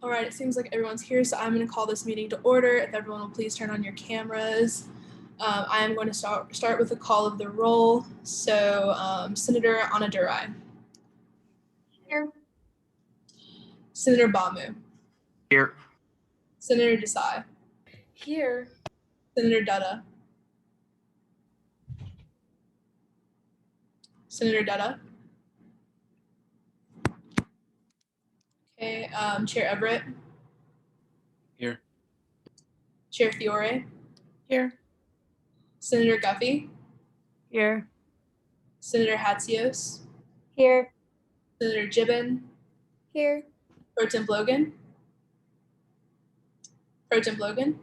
All right, it seems like everyone's here, so I'm going to call this meeting to order. If everyone will please turn on your cameras. I am going to start with a call of the roll. So Senator Undergraduate. Here. Senator Bamu. Here. Senator Desai. Here. Senator Dutta. Senator Dutta. Okay, Chair Everett. Here. Chair Fiore. Here. Senator Guffey. Here. Senator Hatzios. Here. Senator Gibbon. Here. Pro Temp Logan. Pro Temp Logan.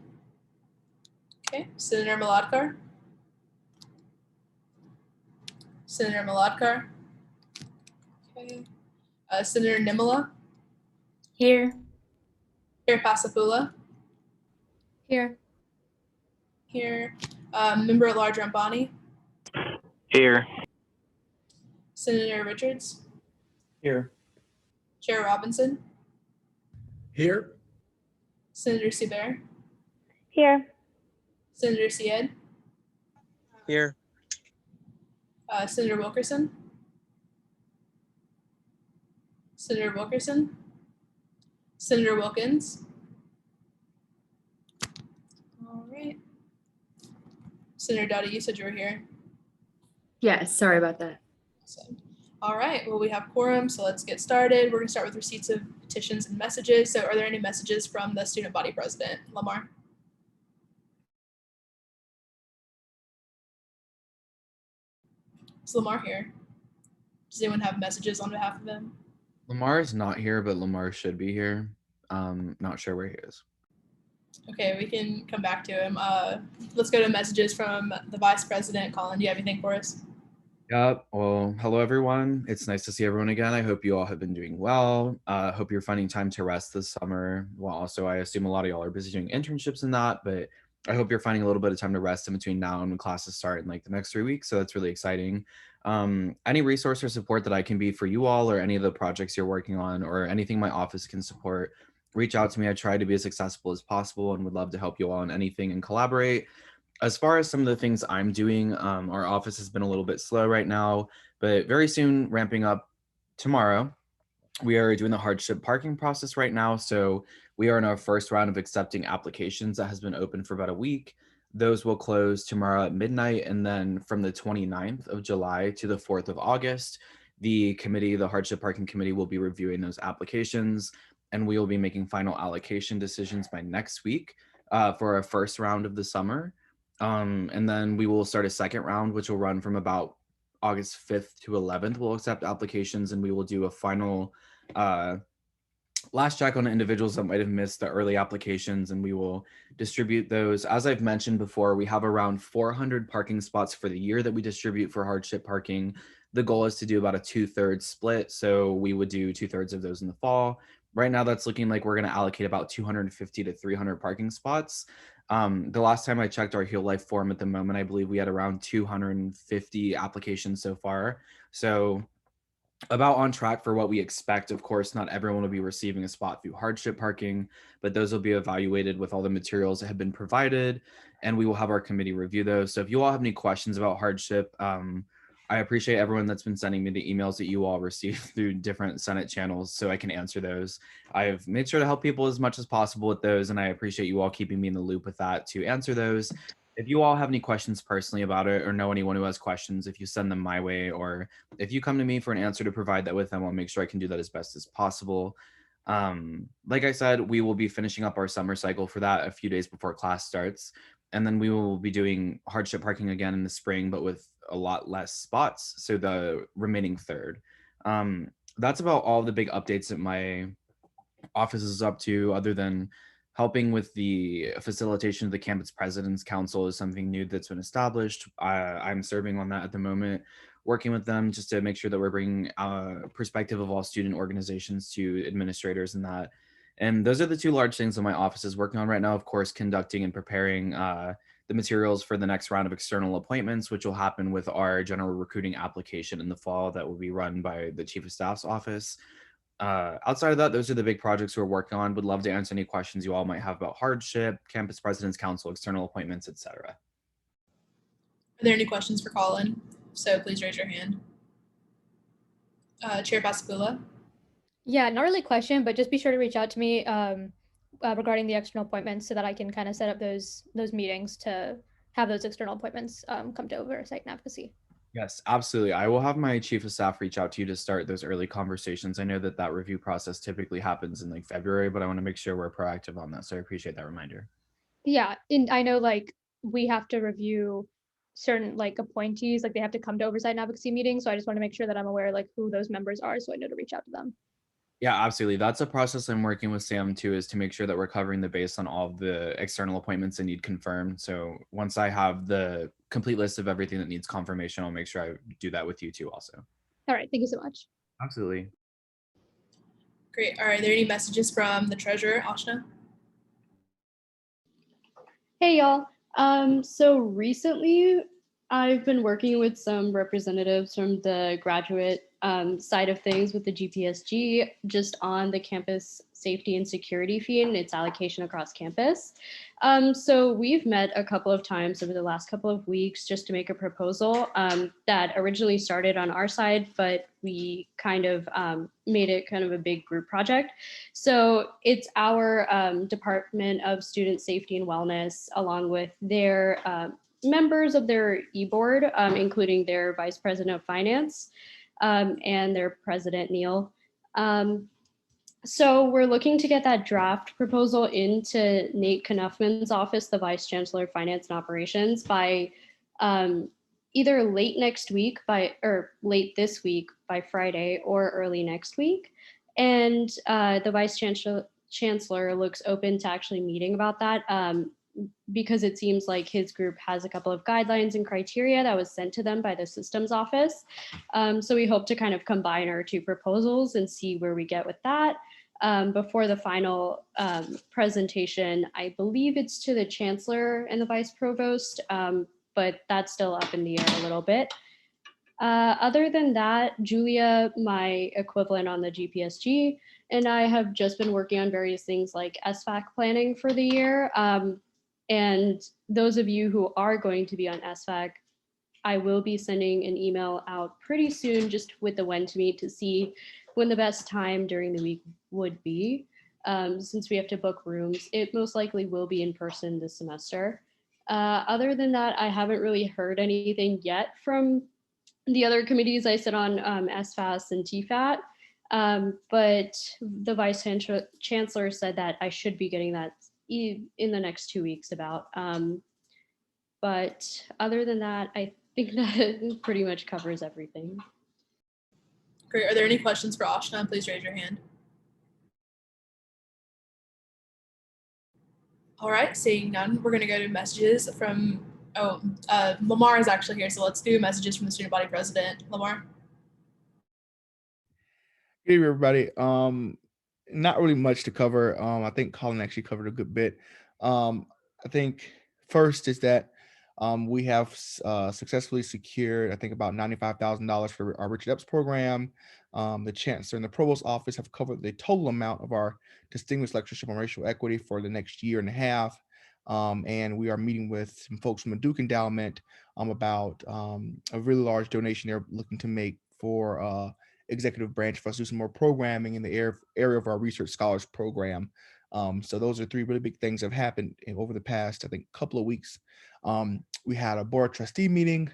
Okay, Senator Malodkar. Senator Malodkar. Okay, Senator Nimala. Here. Chair Pasapula. Here. Here. Member at Large Rambani. Here. Senator Richards. Here. Chair Robinson. Here. Senator Subert. Here. Senator Syed. Here. Senator Wilkerson. Senator Wilkerson. Senator Wilkins. All right. Senator Dutta, you said you were here. Yes, sorry about that. Awesome. All right, well, we have quorum, so let's get started. We're gonna start with receipts of petitions and messages. So are there any messages from the student body president? Lamar? Is Lamar here? Does anyone have messages on behalf of them? Lamar is not here, but Lamar should be here. Not sure where he is. Okay, we can come back to him. Let's go to messages from the vice president. Colin, do you have anything for us? Yep. Well, hello, everyone. It's nice to see everyone again. I hope you all have been doing well. Hope you're finding time to rest this summer. Well, also, I assume a lot of y'all are busy doing internships and that, but I hope you're finding a little bit of time to rest in between now and when classes start in like the next 3 weeks. So that's really exciting. Any resource or support that I can be for you all or any of the projects you're working on or anything my office can support, reach out to me. I try to be as accessible as possible and would love to help you all on anything and collaborate. As far as some of the things I'm doing, our office has been a little bit slow right now, but very soon ramping up tomorrow. We are doing the hardship parking process right now. So we are in our first round of accepting applications that has been open for about a week. Those will close tomorrow at midnight. And then from the 29th of July to the 4th of August, the committee, the hardship parking committee, will be reviewing those applications and we will be making final allocation decisions by next week for our first round of the summer. And then we will start a second round, which will run from about August 5th to 11th. We'll accept applications and we will do a final last check on individuals that might have missed the early applications, and we will distribute those. As I've mentioned before, we have around 400 parking spots for the year that we distribute for hardship parking. The goal is to do about a 2/3 split. So we would do 2/3 of those in the fall. Right now, that's looking like we're going to allocate about 250 to 300 parking spots. The last time I checked our Heal Life form at the moment, I believe we had around 250 applications so far. So about on track for what we expect. Of course, not everyone will be receiving a spot through hardship parking, but those will be evaluated with all the materials that have been provided, and we will have our committee review those. So if you all have any questions about hardship, I appreciate everyone that's been sending me the emails that you all receive through different Senate channels so I can answer those. I've made sure to help people as much as possible with those, and I appreciate you all keeping me in the loop with that to answer those. If you all have any questions personally about it or know anyone who has questions, if you send them my way or if you come to me for an answer to provide that with them, I'll make sure I can do that as best as possible. Like I said, we will be finishing up our summer cycle for that a few days before class starts. And then we will be doing hardship parking again in the spring, but with a lot less spots. So the remaining third. That's about all the big updates that my office is up to, other than helping with the facilitation of the campus president's council is something new that's been established. I'm serving on that at the moment, working with them just to make sure that we're bringing perspective of all student organizations to administrators and that. And those are the two large things that my office is working on right now. Of course, conducting and preparing the materials for the next round of external appointments, which will happen with our general recruiting application in the fall that will be run by the Chief of Staff's office. Outside of that, those are the big projects we're working on. Would love to answer any questions you all might have about hardship, campus president's council, external appointments, etc. Are there any questions for Colin? So please raise your hand. Chair Pascagoula. Yeah, not really a question, but just be sure to reach out to me regarding the external appointments so that I can kind of set up those meetings to have those external appointments come to oversight and advocacy. Yes, absolutely. I will have my chief of staff reach out to you to start those early conversations. I know that review process typically happens in like February, but I want to make sure we're proactive on that. So I appreciate that reminder. Yeah, and I know like we have to review certain like appointees, like they have to come to oversight and advocacy meetings. So I just want to make sure that I'm aware like who those members are so I know to reach out to them. Yeah, absolutely. That's a process I'm working with Sam too, is to make sure that we're covering the base on all of the external appointments that need confirmed. So once I have the complete list of everything that needs confirmation, I'll make sure I do that with you too also. All right, thank you so much. Absolutely. Great. Are there any messages from the treasurer, Ashna? Hey y'all. So recently I've been working with some representatives from the graduate side of things with the GPSG just on the campus safety and security fee and its allocation across campus. So we've met a couple of times over the last couple of weeks just to make a proposal that originally started on our side, but we kind of made it kind of a big group project. So it's our Department of Student Safety and Wellness, along with their members of their e-board, including their Vice President of Finance and their President, Neil. So we're looking to get that draft proposal into Nate Knuffman's office, the Vice Chancellor of Finance and Operations, by either late next week or late this week by Friday or early next week. And the Vice Chancellor looks open to actually meeting about that because it seems like his group has a couple of guidelines and criteria that was sent to them by the systems office. So we hope to kind of combine our two proposals and see where we get with that. Before the final presentation, I believe it's to the Chancellor and the Vice Provost, but that's still up in the air a little bit. Other than that, Julia, my equivalent on the GPSG, and I have just been working on various things like SFAC planning for the year. And those of you who are going to be on SFAC, I will be sending an email out pretty soon just with the when to meet to see when the best time during the week would be. Since we have to book rooms, it most likely will be in person this semester. Other than that, I haven't really heard anything yet from the other committees I sit on, SFAS and TFAT. But the Vice Chancellor said that I should be getting that in the next 2 weeks about. But other than that, I think that pretty much covers everything. Great. Are there any questions for Ashna? Please raise your hand. All right, seeing none, we're going to go to messages from, Lamar is actually here, so let's do messages from the student body president. Lamar. Good evening, everybody. Not really much to cover. I think Colin actually covered a good bit. I think first is that we have successfully secured, I think, about $95,000 for our Richard Epps program. The Chancellor and the Provost office have covered the total amount of our distinguished lectureship on racial equity for the next year and a half. And we are meeting with some folks from the Duke Endowment about a really large donation they're looking to make for executive branch for us to do some more programming in the area of our research scholars program. So those are three really big things that have happened over the past, I think, couple of weeks. We had a board trustee meeting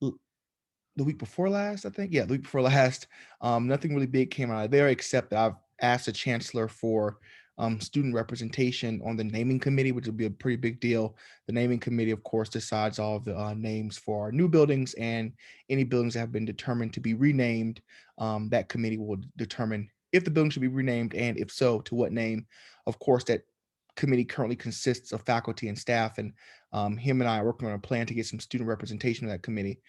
the week before last, I think. Yeah, the week before last. Nothing really big came out of there except that I've asked the chancellor for student representation on the naming committee, which will be a pretty big deal. The naming committee, of course, decides all of the names for our new buildings, and any buildings that have been determined to be renamed. That committee will determine if the building should be renamed, and if so, to what name. Of course, that committee currently consists of faculty and staff, and him and I are working on a plan to get some student representation in that committee.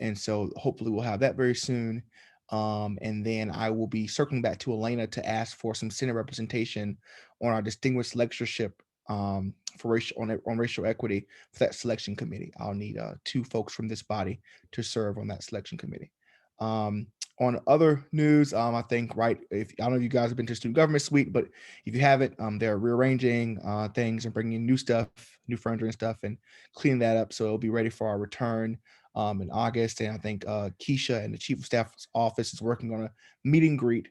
And so hopefully we'll have that very soon. And then I will be circling back to Elena to ask for some Senate representation on our distinguished lectureship for racial equity for that selection committee. I'll need 2 folks from this body to serve on that selection committee. On other news, I think, right, if I don't know if you guys have been to Student Government Suite, but if you haven't, they're rearranging things and bringing new stuff, new furniture and stuff, and cleaning that up so it'll be ready for our return in August. And I think Keisha and the Chief of Staff's office is working on a meet and greet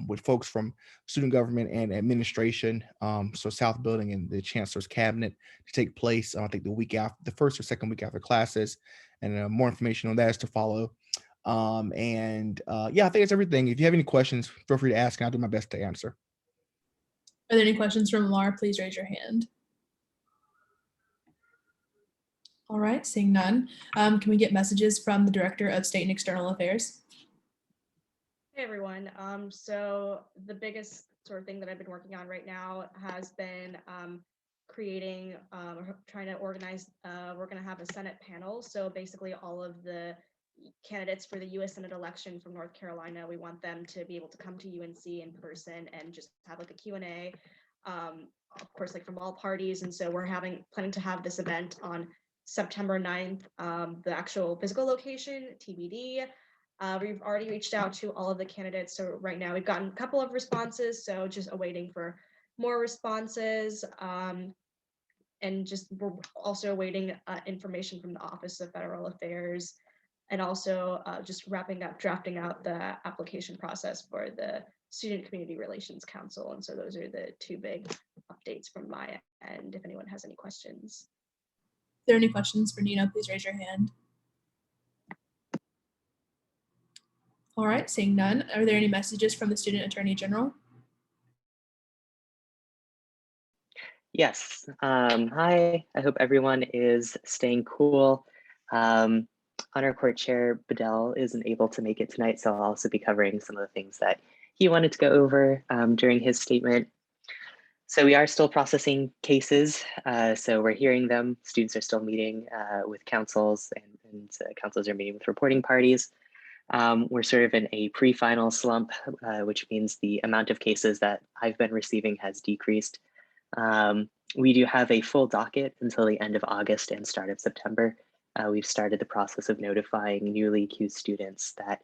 with folks from student government and administration, so South Building and the Chancellor's Cabinet to take place. I think the week after, the first or second week after classes, and more information on that is to follow. Yeah, I think it's everything. If you have any questions, feel free to ask, and I'll do my best to answer. Are there any questions from Laura? Please raise your hand. All right, seeing none. Can we get messages from the Director of State and External Affairs? Hey everyone. So the biggest sort of thing that I've been working on right now has been creating, trying to organize, we're going to have a Senate panel. So basically all of the candidates for the U.S. Senate election from North Carolina, we want them to be able to come to UNC in person and just have like a Q&A, of course, like from all parties. And so we're planning to have this event on September 9th, the actual physical location, TBD. We've already reached out to all of the candidates. So right now we've gotten a couple of responses. So just awaiting for more responses. And just we're also awaiting information from the Office of Federal Affairs, and also just wrapping up drafting out the application process for the Student Community Relations Council. And so those are the two big updates from my end, if anyone has any questions. If there are any questions for Nina, please raise your hand. All right, seeing none. Are there any messages from the Student Attorney General? Yes. Hi, I hope everyone is staying cool. Honor Court Chair Bedell isn't able to make it tonight, so I'll also be covering some of the things that he wanted to go over during his statement. So we are still processing cases, so we're hearing them. Students are still meeting with councils, and councils are meeting with reporting parties. We're sort of in a pre-final slump, which means the amount of cases that I've been receiving has decreased. We do have a full docket until the end of August and start of September. We've started the process of notifying newly accused students that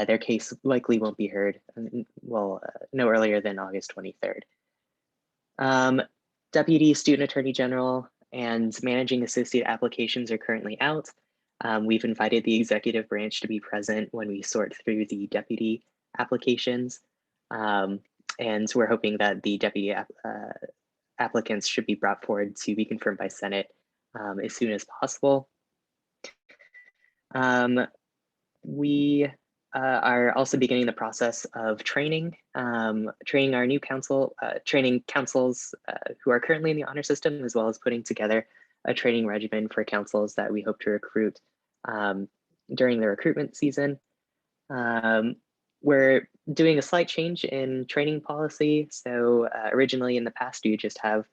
their case likely won't be heard, no earlier than August 23rd. Deputy Student Attorney General and Managing Associate applications are currently out. We've invited the executive branch to be present when we sort through the deputy applications. And we're hoping that the deputy applicants should be brought forward to be confirmed by Senate as soon as possible. We are also beginning the process of training our new council, training councils who are currently in the honor system, as well as putting together a training regimen for councils that we hope to recruit during the recruitment season. We're doing a slight change in training policy. So originally in the past, you just have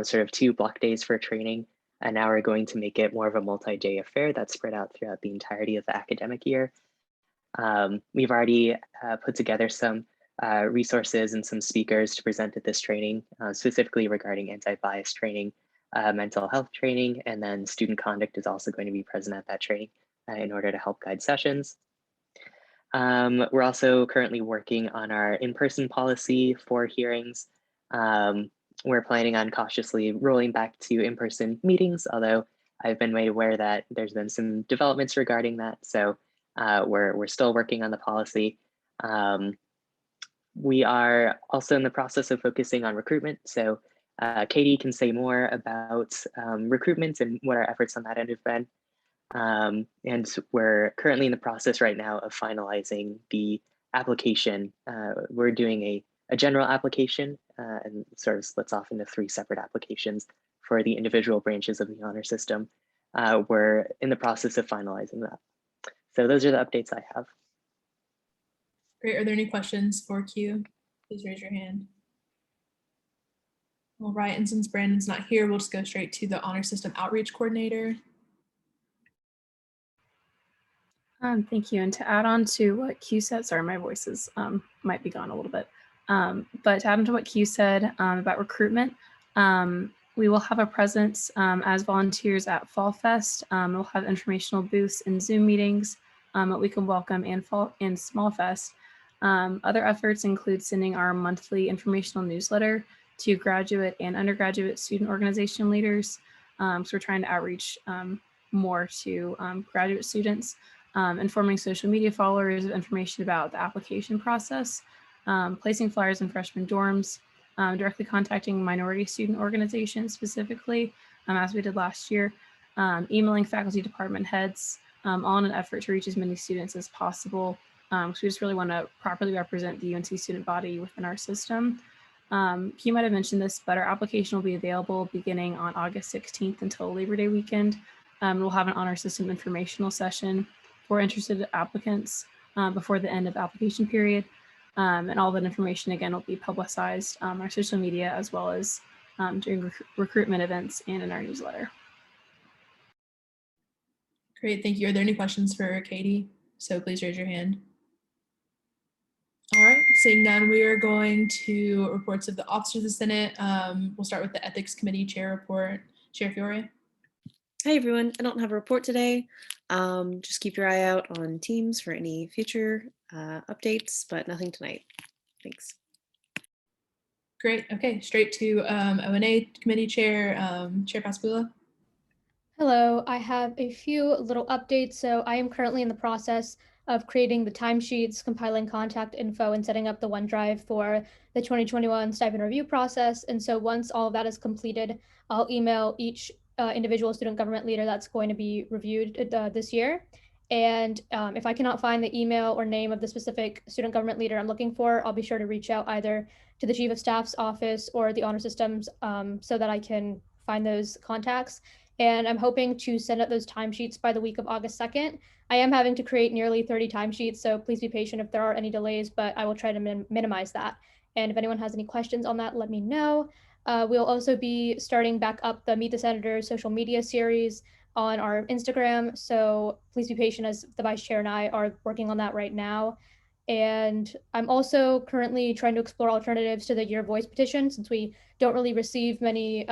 sort of 2 block days for training. And now we're going to make it more of a multi-day affair that's spread out throughout the entirety of the academic year. We've already put together some resources and some speakers to present at this training, specifically regarding anti-bias training, mental health training, and then student conduct is also going to be present at that training in order to help guide sessions. We're also currently working on our in-person policy for hearings. We're planning on cautiously rolling back to in-person meetings, although I've been made aware that there's been some developments regarding that. So we're still working on the policy. We are also in the process of focusing on recruitment. So Katie can say more about recruitment and what our efforts on that end have been. And we're currently in the process right now of finalizing the application. We're doing a general application and sort of splits off into 3 separate applications for the individual branches of the honor system. We're in the process of finalizing that. So those are the updates I have. Great. Are there any questions for Q? Please raise your hand. All right, and since Brandon's not here, we'll just go straight to the honor system outreach coordinator. Thank you. And to add on to what Q said, sorry, my voice is might be gone a little bit. But to add on to what Q said about recruitment, we will have a presence as volunteers at Fall Fest. We'll have informational booths and Zoom meetings. at Weekend Welcome and Fall and Small Fest. Other efforts include sending our monthly informational newsletter to graduate and undergraduate student organization leaders. So we're trying to outreach more to graduate students, informing social media followers of information about the application process, placing flyers in freshman dorms, directly contacting minority student organizations specifically, as we did last year, emailing faculty department heads, all in an effort to reach as many students as possible. So we just really want to properly represent the UNC student body within our system. You might have mentioned this, but our application will be available beginning on August 16th until Labor Day weekend. We'll have an honor system informational session for interested applicants before the end of the application period. And all that information, again, will be publicized on our social media as well as during recruitment events and in our newsletter. Great, thank you. Are there any questions for Katie? So please raise your hand. All right, seeing none, we are going to reports of the officers of the Senate. We'll start with the Ethics Committee Chair report. Chair Fiore. Hi, everyone. I don't have a report today. Just keep your eye out on Teams for any future updates, but nothing tonight. Thanks. Great. Okay, straight to O&A Committee Chair, Chair Pascula. Hello, I have a few little updates. So I am currently in the process of creating the timesheets, compiling contact info, and setting up the OneDrive for the 2021 stipend review process. And so once all of that is completed, I'll email each individual student government leader that's going to be reviewed this year. And if I cannot find the email or name of the specific student government leader I'm looking for, I'll be sure to reach out either to the Chief of Staff's office or the Honor Systems so that I can find those contacts. And I'm hoping to send out those timesheets by the week of August 2nd. I am having to create nearly 30 timesheets, so please be patient if there are any delays, but I will try to minimize that. And if anyone has any questions on that, let me know. We'll also be starting back up the Meet the Senators social media series on our Instagram, so please be patient as the Vice Chair and I are working on that right now. And I'm also currently trying to explore alternatives to the Your Voice petition, since we don't really receive many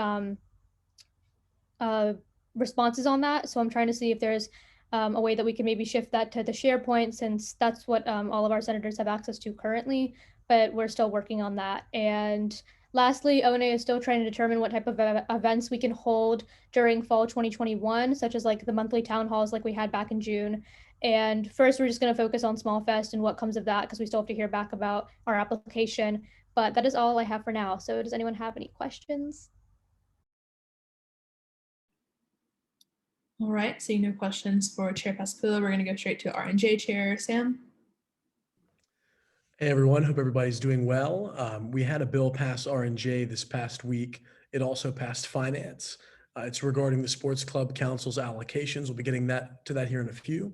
responses on that. So I'm trying to see if there's a way that we can maybe shift that to the SharePoint, since that's what all of our senators have access to currently, but we're still working on that. And lastly, O&A is still trying to determine what type of events we can hold during fall 2021, such as like the monthly town halls like we had back in June. And first, we're just going to focus on Small Fest and what comes of that, because we still have to hear back about our application. But that is all I have for now. So does anyone have any questions? All right, seeing no questions for Chair Pascula, we're going to go straight to R&J Chair Sam. Hey everyone, hope everybody's doing well. We had a bill pass R&J this past week. It also passed finance. It's regarding the Sports Club Council's allocations. We'll be getting to that here in a few.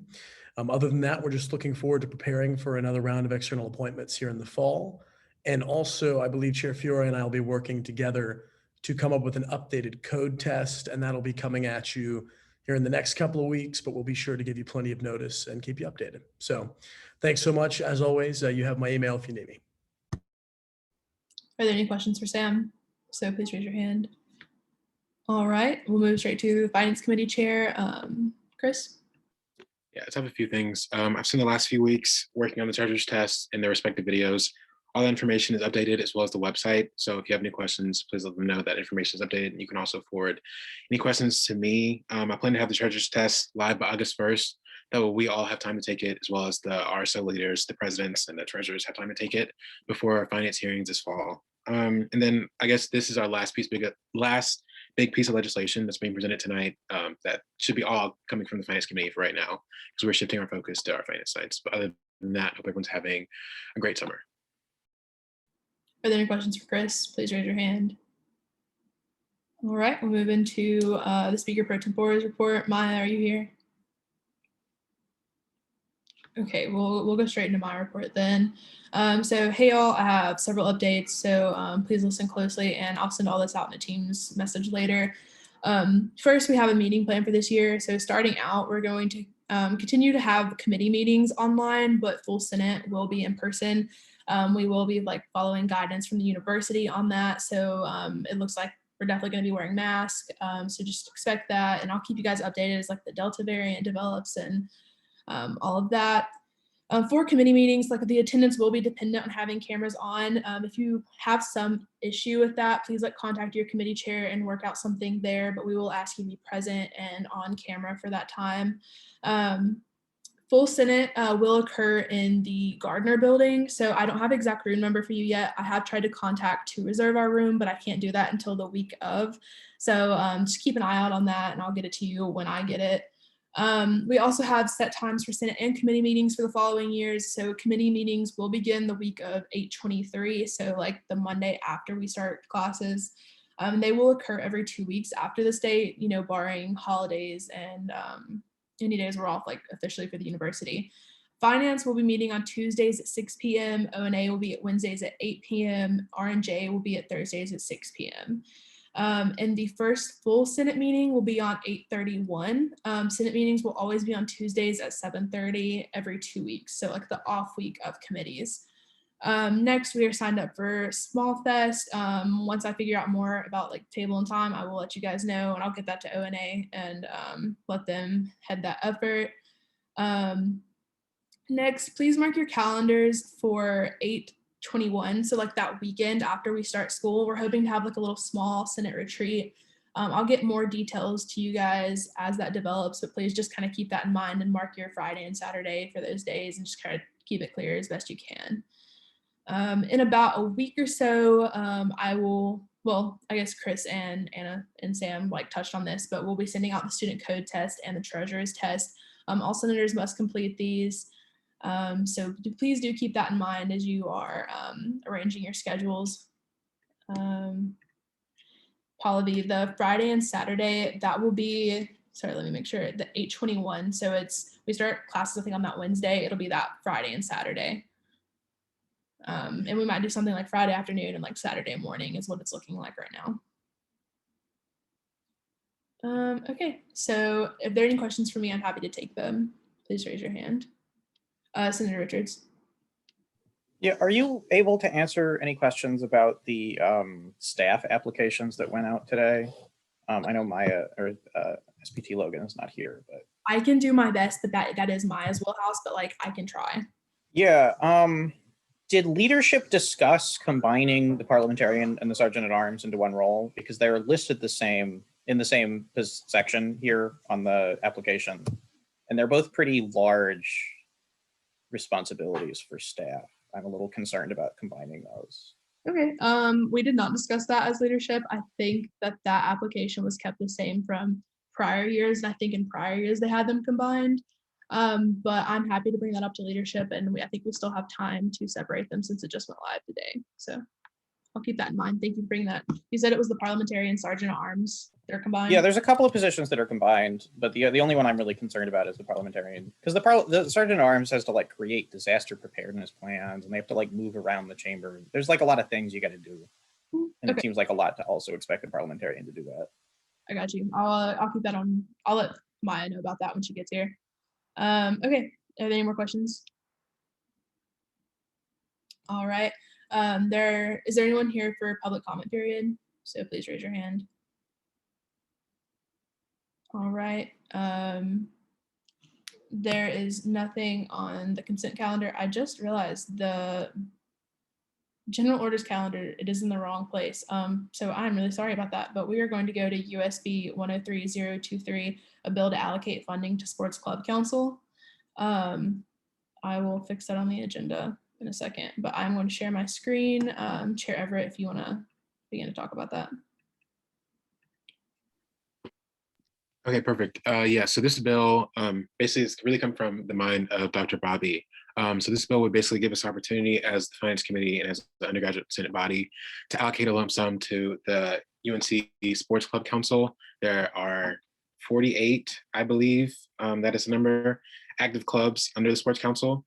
Other than that, we're just looking forward to preparing for another round of external appointments here in the fall. And also, I believe Chair Fiore and I will be working together to come up with an updated code test, and that'll be coming at you here in the next couple of weeks, but we'll be sure to give you plenty of notice and keep you updated. So thanks so much. As always, you have my email if you need me. Are there any questions for Sam? So please raise your hand. All right, we'll move straight to the Finance Committee Chair, Chris. Yeah, I just have a few things. I've spent the last few weeks working on the treasurer's test and their respective videos. All the information is updated as well as the website. So if you have any questions, please let them know that information is updated. And you can also forward any questions to me. I plan to have the treasurer's test live by August 1st. That way we all have time to take it, as well as the RSO leaders, the presidents, and the treasurers have time to take it before our finance hearings this fall. And then I guess this is our last big piece of legislation that's being presented tonight that should be all coming from the Finance Committee for right now, because we're shifting our focus to our finance sites. But other than that, I hope everyone's having a great summer. Are there any questions for Chris? Please raise your hand. All right, we'll move into the Speaker Pro Tempore's report. Maya, are you here? Okay, we'll go straight into my report then. So hey y'all, I have several updates, so please listen closely, and I'll send all this out in a Teams message later. First, we have a meeting plan for this year. So starting out, we're going to continue to have committee meetings online, but full Senate will be in person. We will be following guidance from the university on that. So it looks like we're definitely going to be wearing masks. So just expect that, and I'll keep you guys updated as the Delta variant develops and all of that. For committee meetings, like the attendance will be dependent on having cameras on. If you have some issue with that, please contact your committee chair and work out something there, but we will ask you to be present and on camera for that time. Full Senate will occur in the Gardner building. So I don't have exact room number for you yet. I have tried to contact to reserve our room, but I can't do that until the week of. So just keep an eye out on that and I'll get it to you when I get it. We also have set times for Senate and committee meetings for the following years. So committee meetings will begin the week of 8/23. So the Monday after we start classes. They will occur every 2 weeks after this date, barring holidays and any days we're off officially for the university. Finance will be meeting on Tuesdays at 6 p.m. O&A will be at Wednesdays at 8 p.m. R&J will be at Thursdays at 6 p.m. And the first full Senate meeting will be on 8/31. Senate meetings will always be on Tuesdays at 7:30 every 2 weeks. So the off week of committees. Next, we are signed up for Small Fest. Once I figure out more about table and time, I will let you guys know and I'll get that to O&A and let them head that effort. Next, please mark your calendars for 8/21. So that weekend after we start school, we're hoping to have a little small Senate retreat. I'll get more details to you guys as that develops, but please just kind of keep that in mind and mark your Friday and Saturday for those days and just kind of keep it clear as best you can. In about a week or so, I guess Chris and Anna and Sam touched on this, but we'll be sending out the student code test and the treasurer's test. All senators must complete these. So please do keep that in mind as you are arranging your schedules. Pallavi, the Friday and Saturday, that will be, sorry, let me make sure, the 8/21. So we start classes, I think, on that Wednesday. It'll be that Friday and Saturday. And we might do something like Friday afternoon and Saturday morning is what it's looking like right now. Okay, so if there are any questions for me, I'm happy to take them. Please raise your hand. Senator Richards. Yeah, are you able to answer any questions about the staff applications that went out today? I know Maya or SPT Logan is not here, but I can do my best, but that is Maya's wheelhouse, but I can try. Yeah. Did leadership discuss combining the parliamentarian and the sergeant at arms into one role? Because they're listed in the same section here on the application, and they're both pretty large responsibilities for staff. I'm a little concerned about combining those. Okay. We did not discuss that as leadership. I think that application was kept the same from prior years, and I think in prior years they had them combined. But I'm happy to bring that up to leadership, and I think we still have time to separate them since it just went live today. So I'll keep that in mind. Thank you for bringing that. You said it was the parliamentarian sergeant at arms. They're combined. Yeah, there's a couple of positions that are combined, but the only one I'm really concerned about is the parliamentarian, because the sergeant at arms has to create disaster preparedness plans, and they have to move around the chamber. There's a lot of things you got to do, and It seems like a lot to also expect a parliamentarian to do that. I got you. I'll keep that on. I'll let Maya know about that when she gets here. Okay. Are there any more questions? All right. Is there anyone here for public comment period? So please raise your hand. All right. There is nothing on the consent calendar. I just realized the general orders calendar, it is in the wrong place. So I'm really sorry about that, but we are going to go to USB 103023, a bill to allocate funding to Sports Club Council. I will fix that on the agenda in a second, but I'm going to share my screen. Chair Everett, if you want to begin to talk about that. Okay, perfect. Yeah, so this bill basically it's really come from the mind of Dr. Bobby. So this bill would basically give us opportunity as the Finance Committee and as the Undergraduate Senate body to allocate a lump sum to the UNC Sports Club Council. There are 48, I believe, that is the number, active clubs under the Sports Council.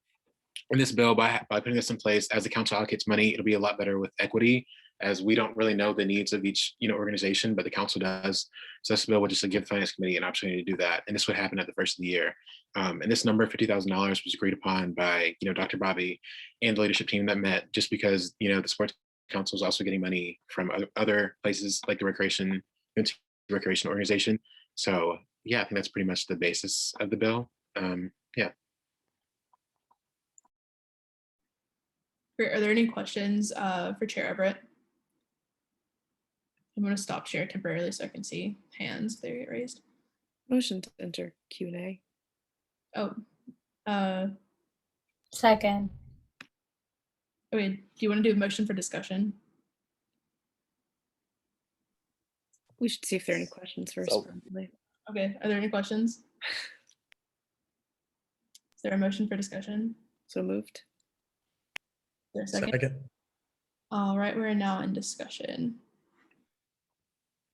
And this bill, by putting this in place, as the council allocates money, it'll be a lot better with equity, as we don't really know the needs of each organization, but the council does. So this bill would just give the Finance Committee an opportunity to do that. And this would happen at the first of the year. And this number, $50,000, was agreed upon by Dr. Bobby and the leadership team that met, just because the Sports Council is also getting money from other places like the recreation organization. So yeah, I think that's pretty much the basis of the bill. Yeah. Great. Are there any questions for Chair Everett? I'm going to stop share temporarily so I can see hands they get raised. Motion to enter Q&A. Oh, Second. okay. Do you want to do a motion for discussion? We should see if there are any questions first. So- probably. Okay. Are there any questions? Is there a motion for discussion? So moved. Is there a second? Second. All right. We're now in discussion.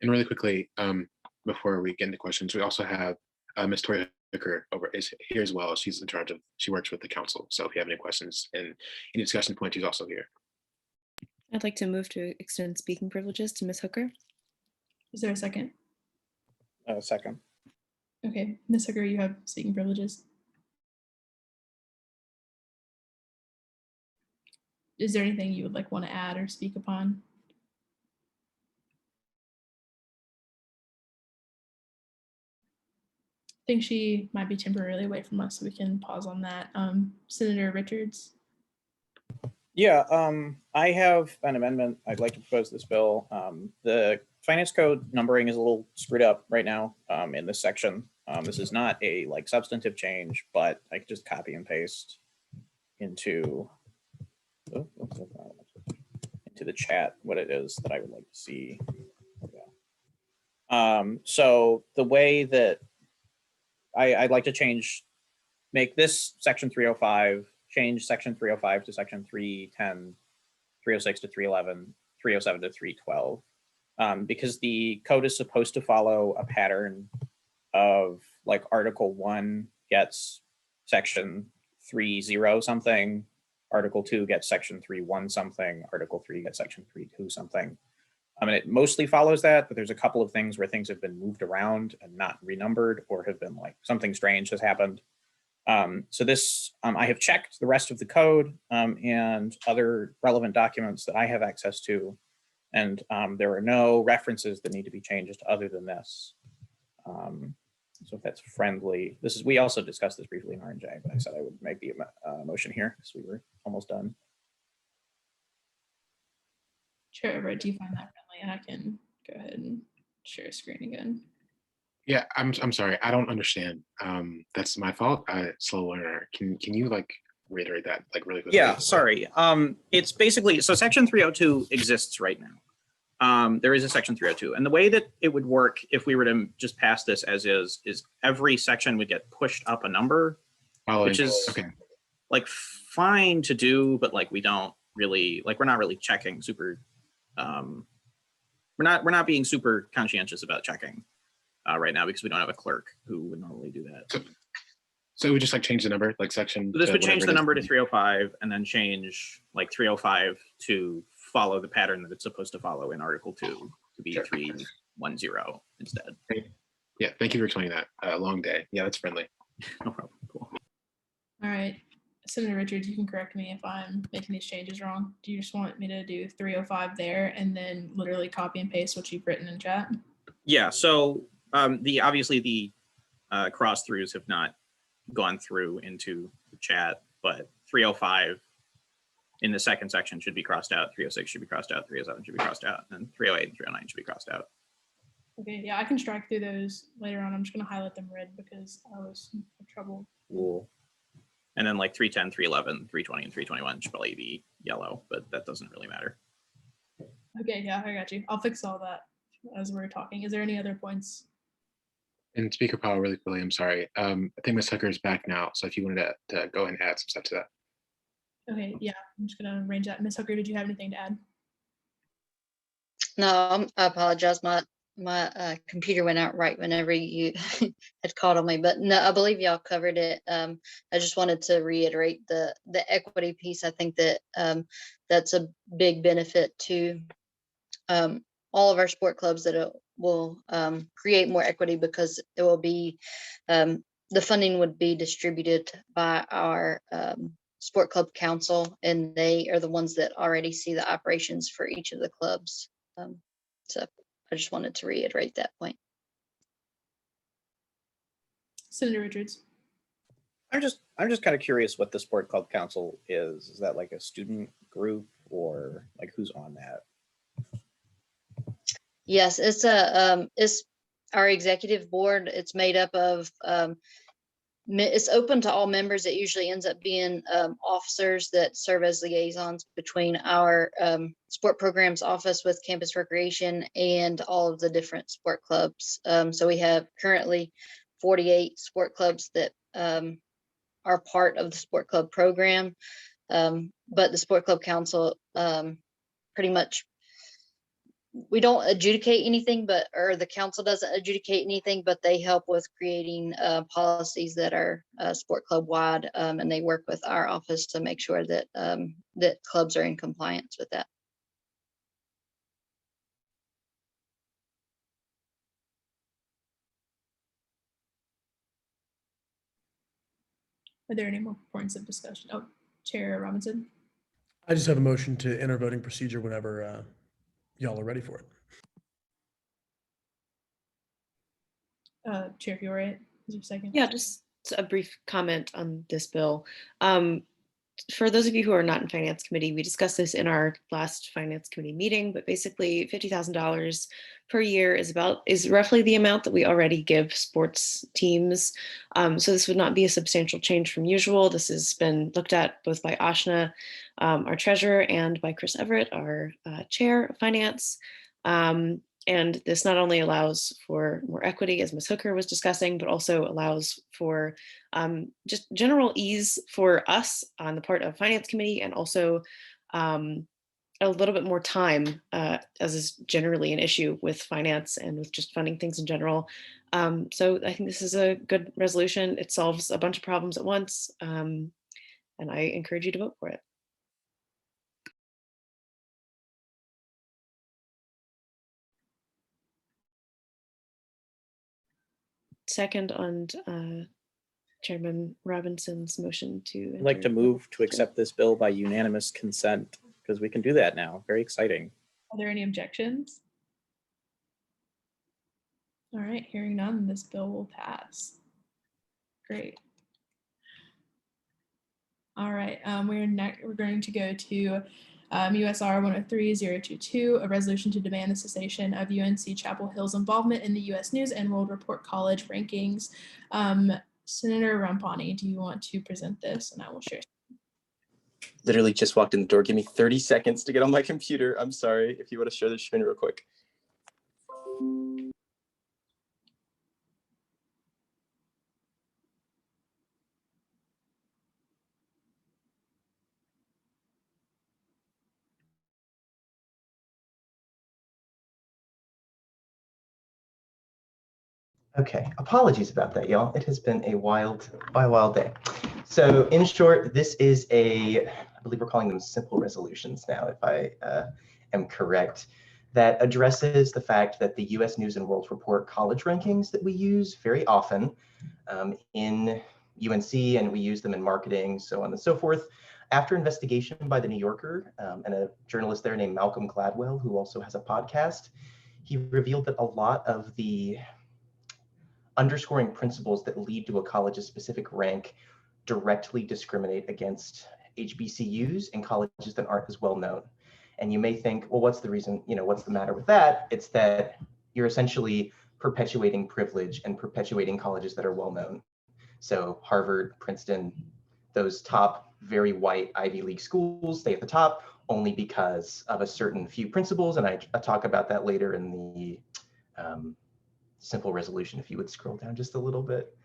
And really quickly, before we get into questions, we also have Ms. Tori Hooker is here as well. She's in charge of, she works with the council. So if you have any questions and any discussion points, she's also here. I'd like to move to extend speaking privileges to Ms. Hooker. Is there a second? Second. Okay. Ms. Hooker, you have speaking privileges. Is there anything you would want to add or speak upon? I think she might be temporarily away from us, so we can pause on that. Senator Richards. Yeah, I have an amendment. I'd like to propose this bill. The finance code numbering is a little screwed up right now in this section. This is not a substantive change, but I could just copy and paste into the chat what it is that I would like to see. So the way that I'd like to make this section 305, change section 305 to section 310, 306 to 311, 307 to 312, because the code is supposed to follow a pattern of Article 1 gets section 30 something, Article 2 gets section 31 something, Article 3 gets section 32 something. I mean, it mostly follows that, but there's a couple of things where things have been moved around and not renumbered, or have been something strange has happened. So this, I have checked the rest of the code and other relevant documents that I have access to, and there are no references that need to be changed other than this. So if that's friendly, we also discussed this briefly in R&J, but I said I would make the motion here because we were almost done. Chair Everett, do you find that friendly? And I can go ahead and share screen again. Yeah, I'm sorry. I don't understand. That's my fault. Slow learner. Can you reiterate that really quickly? Yeah, sorry. It's basically, so section 302 exists right now. There is a section 302, and the way that it would work if we were to just pass this as is every section would get pushed up a number, which is okay. Fine to do, but we don't really we're not really checking super. We're not being super conscientious about checking right now because we don't have a clerk who would normally do that. So it would just change the number, section. So this would change the number to 305 and then change 305 to follow the pattern that it's supposed to follow in Article 2 to be 310 instead. Yeah, thank you for explaining that. Long day. Yeah, that's friendly. No problem. Cool. All right. Senator Richards, you can correct me if I'm making these changes wrong. Do you just want me to do 305 there and then literally copy and paste what you've written in chat? Yeah, so obviously the cross throughs have not gone through into the chat, but 305 in the second section should be crossed out, 306 should be crossed out, 307 should be crossed out, and 308 and 309 should be crossed out. Okay, yeah, I can strike through those later on. I'm just going to highlight them red because I was in trouble. Cool. And then 310, 311, 320, and 321 should probably be yellow, but that doesn't really matter. Okay, yeah, I got you. I'll fix all that as we're talking. Is there any other points? And Speaker Powell, really quickly, I'm sorry. I think Ms. Hooker is back now. So if you wanted to go ahead and add some stuff to that. Okay, yeah, I'm just going to arrange that. Ms. Hooker, did you have anything to add? No, I apologize. My computer went out right whenever you had called on me, but no, I believe y'all covered it. I just wanted to reiterate the equity piece. I think that that's a big benefit to all of our sport clubs, that it will create more equity because it will be the funding would be distributed by our sport club council, and they are the ones that already see the operations for each of the clubs. So I just wanted to reiterate that point. Senator Richards. I'm just kind of curious what the Sport Club Council is. Is that like a student group or like who's on that? Yes, it's our executive board. It's made up of it's open to all members. It usually ends up being officers that serve as liaisons between our sport programs office with campus recreation and all of the different sport clubs. So we have currently 48 sport clubs that are part of the sport club program. But the sport club council pretty much, we don't adjudicate anything, or the council doesn't adjudicate anything, but they help with creating policies that are sport club wide, and they work with our office to make sure that that clubs are in compliance with that. Are there any more points of discussion? Oh, Chair Robinson. I just have a motion to enter voting procedure whenever y'all are ready for it. Chair Fiore, is your second? Yeah, just a brief comment on this bill. For those of you who are not in Finance Committee, we discussed this in our last Finance Committee meeting, but basically $50,000 per year is roughly the amount that we already give sports teams. So this would not be a substantial change from usual. This has been looked at both by Ashna, our treasurer, and by Chris Everett, our chair of finance. And this not only allows for more equity, as Ms. Hooker was discussing, but also allows for just general ease for us on the part of Finance Committee, and also a little bit more time, as is generally an issue with finance and with just funding things in general. So I think this is a good resolution. It solves a bunch of problems at once, and I encourage you to vote for it. Second on Chairman Robinson's motion to. I'd like to move to accept this bill by unanimous consent, because we can do that now. Very exciting. Are there any objections? All right, hearing none, this bill will pass. Great. All right, we're going to go to USR 103022, a resolution to demand the cessation of UNC Chapel Hill's involvement in the U.S. News and World Report College rankings. Senator Rampani, do you want to present this? And I will share. Literally just walked in the door. Give me 30 seconds to get on my computer. I'm sorry. If you want to share the screen real quick. Okay, apologies about that, y'all. It has been a wild day. So in short, this is I believe we're calling them simple resolutions now, if I am correct, that addresses the fact that the U.S. News and World Report college rankings that we use very often in UNC, and we use them in marketing, so on and so forth. After investigation by the New Yorker and a journalist there named Malcolm Gladwell, who also has a podcast, he revealed that a lot of the underscoring principles that lead to a college's specific rank directly discriminate against HBCUs and colleges that aren't as well known. And you may think, well, what's the reason, what's the matter with that? It's that you're essentially perpetuating privilege and perpetuating colleges that are well known. So Harvard, Princeton, those top very white Ivy League schools stay at the top only because of a certain few principles. And I talk about that later in the simple resolution, if you would scroll down just a little bit.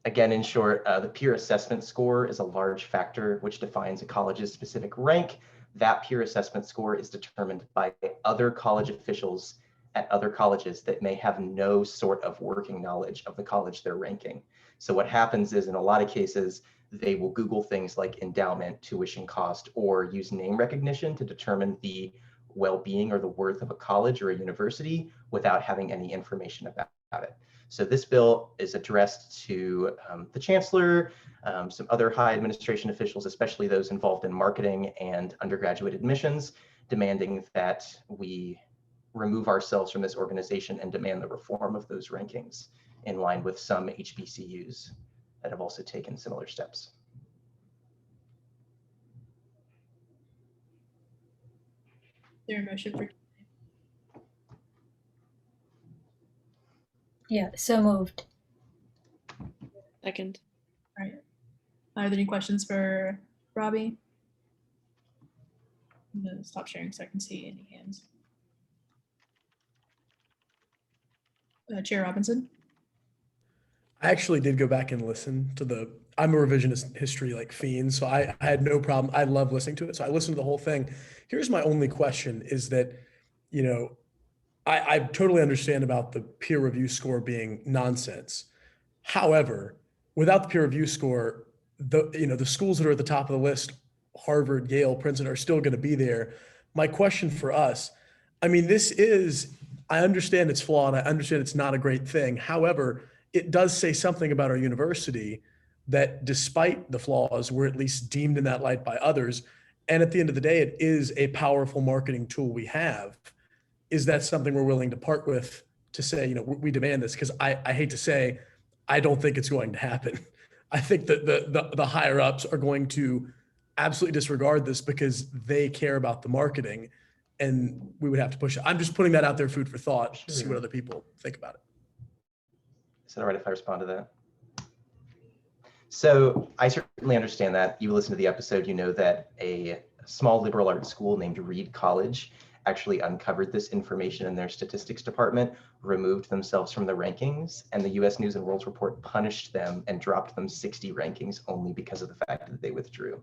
Again, in short, the peer assessment score is a large factor which defines a college's specific rank. That peer assessment score is determined by other college officials at other colleges that may have no sort of working knowledge of the college they're ranking. So what happens is, in a lot of cases, they will Google things like endowment, tuition cost, or use name recognition to determine the well-being or the worth of a college or a university without having any information about it. So this bill is addressed to the chancellor, some other high administration officials, especially those involved in marketing and undergraduate admissions, demanding that we remove ourselves from this organization and demand the reform of those rankings in line with some HBCUs that have also taken similar steps. Is there a motion for? Yeah, so moved. Second. All right. Are there any questions for Robbie? I'm gonna stop sharing so I can see any hands. Chair Robinson. I actually did go back and listen to I'm a revisionist history like fiend, so I had no problem. I love listening to it. So I listened to the whole thing. Here's my only question is that, you know, I totally understand about the peer review score being nonsense. However, without the peer review score, the schools that are at the top of the list, Harvard, Yale, Princeton, are still going to be there. My question for us, I mean, I understand it's flawed. I understand it's not a great thing. However, it does say something about our university that despite the flaws, we're at least deemed in that light by others. And at the end of the day, it is a powerful marketing tool we have. Is that something we're willing to part with to say, you know, we demand this? Because I hate to say, I don't think it's going to happen. I think that the higher ups are going to absolutely disregard this because they care about the marketing, and we would have to push it. I'm just putting that out there, food for thought, to see what other people think about it. Is it all right if I respond to that? So I certainly understand that. You listen to the episode, you know that a small liberal arts school named Reed College actually uncovered this information in their statistics department, removed themselves from the rankings, and the US News and World Report punished them and dropped them 60 rankings only because of the fact that they withdrew.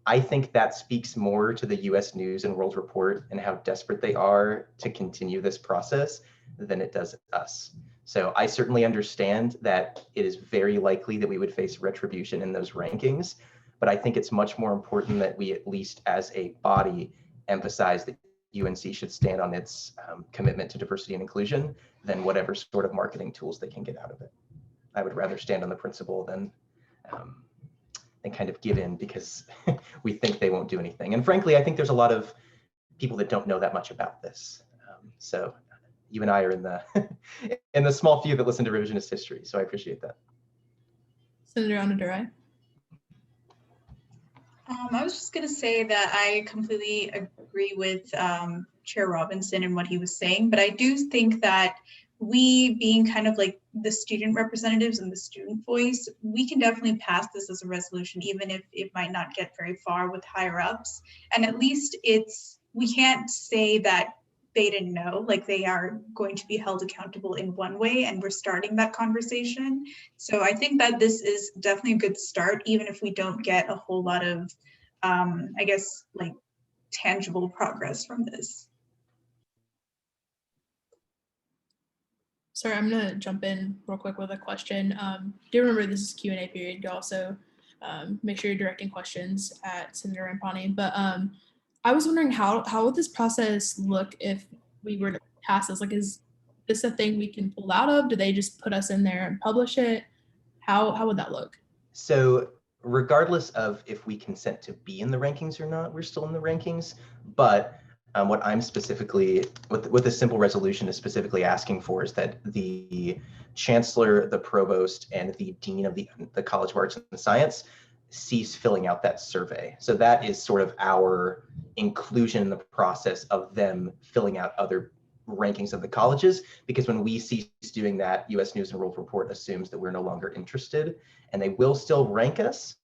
I think that speaks more to the US News and World Report and how desperate they are to continue this process than it does us. So I certainly understand that it is very likely that we would face retribution in those rankings, but I think it's much more important that we, at least as a body, emphasize that UNC should stand on its commitment to diversity and inclusion than whatever sort of marketing tools they can get out of it. I would rather stand on the principle than kind of give in because we think they won't do anything. And frankly, I think there's a lot of people that don't know that much about this. So you and I are in the small few that listen to revisionist history. So I appreciate that. Senator Undergraduate. I was just going to say that I completely agree with Chair Robinson and what he was saying, but I do think that we, being kind of like the student representatives and the student voice, we can definitely pass this as a resolution, even if it might not get very far with higher ups. And at least we can't say that they didn't know, like they are going to be held accountable in one way, and we're starting that conversation. So I think that this is definitely a good start, even if we don't get a whole lot of, I guess, like tangible progress from this. Sorry, I'm gonna jump in real quick with a question. Do remember this is Q&A period. You also make sure you're directing questions at Senator Rampani. But I was wondering how would this process look if we were to pass this? Like, is this a thing we can pull out of? Do they just put us in there and publish it? How would that look? So regardless of if we consent to be in the rankings or not, we're still in the rankings. But what I'm specifically, what this simple resolution is specifically asking for is that the chancellor, the provost, and the dean of the College of Arts and Science cease filling out that survey. So that is sort of our inclusion in the process of them filling out other rankings of the colleges, because when we cease doing that, US News and World Report assumes that we're no longer interested, and they will still rank us,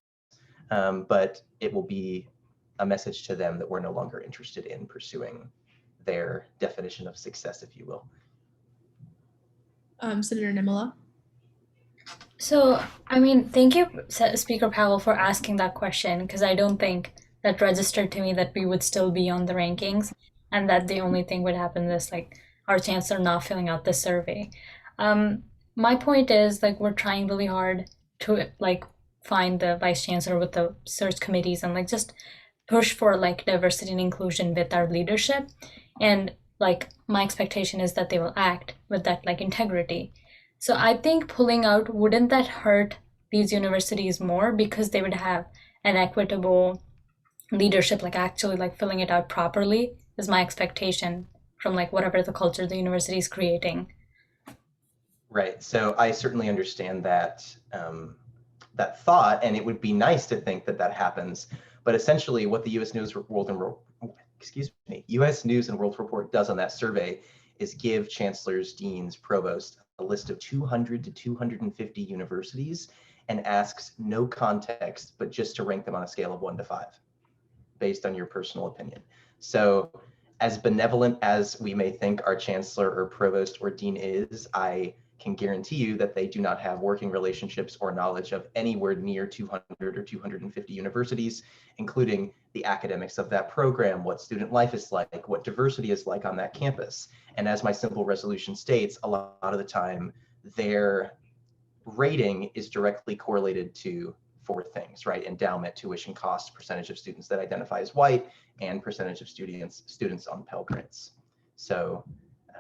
but it will be a message to them that we're no longer interested in pursuing their definition of success, if you will. Senator Nimala. So, I mean, thank you, Speaker Powell, for asking that question, because I don't think that registered to me that we would still be on the rankings and that the only thing would happen is like our chancellor not filling out the survey. My point is, like, we're trying really hard to like find the vice chancellor with the search committees and like just push for like diversity and inclusion with our leadership. And like my expectation is that they will act with that like integrity. So I think pulling out, wouldn't that hurt these universities more, because they would have an equitable leadership, like actually like filling it out properly, is my expectation from like whatever the culture the university is creating. Right. So I certainly understand that that thought, and it would be nice to think that that happens. But essentially, what the U.S. U.S. News and World Report does on that survey is give chancellors, deans, provosts a list of 200 to 250 universities and asks no context, but just to rank them on a scale of 1 to 5, based on your personal opinion. So, as benevolent as we may think our chancellor or provost or dean is, I can guarantee you that they do not have working relationships or knowledge of anywhere near 200 or 250 universities, including the academics of that program, what student life is like, what diversity is like on that campus. And as my simple resolution states, a lot of the time their rating is directly correlated to 4 things, right? Endowment, tuition cost, percentage of students that identify as white, and percentage of students on Pell Grants. So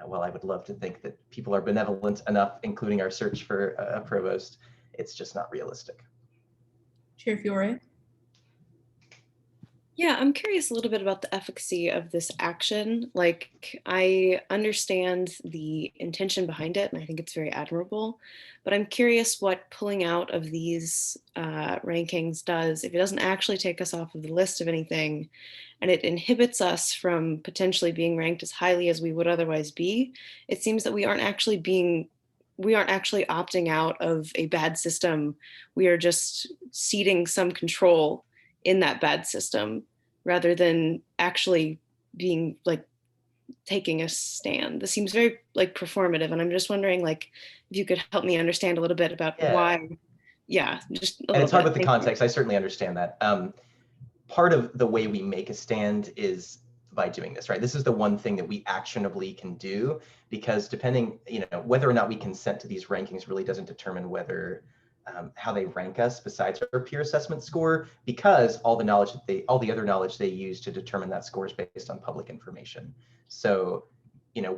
while I would love to think that people are benevolent enough, including our search for a provost, it's just not realistic. Chair Fiore. Yeah, I'm curious a little bit about the efficacy of this action. Like, I understand the intention behind it, and I think it's very admirable, but I'm curious what pulling out of these rankings does if it doesn't actually take us off of the list of anything, and it inhibits us from potentially being ranked as highly as we would otherwise be. It seems that we aren't actually opting out of a bad system. We are just ceding some control in that bad system rather than actually being like taking a stand. This seems very like performative, and I'm just wondering like if you could help me understand a little bit about why. Yeah, just a little And it's hard bit. with the context. I certainly understand that. Part of the way we make a stand is by doing this, right? This is the one thing that we actionably can do, because depending, whether or not we consent to these rankings really doesn't determine whether how they rank us besides our peer assessment score, because all the other knowledge they use to determine that score is based on public information. So,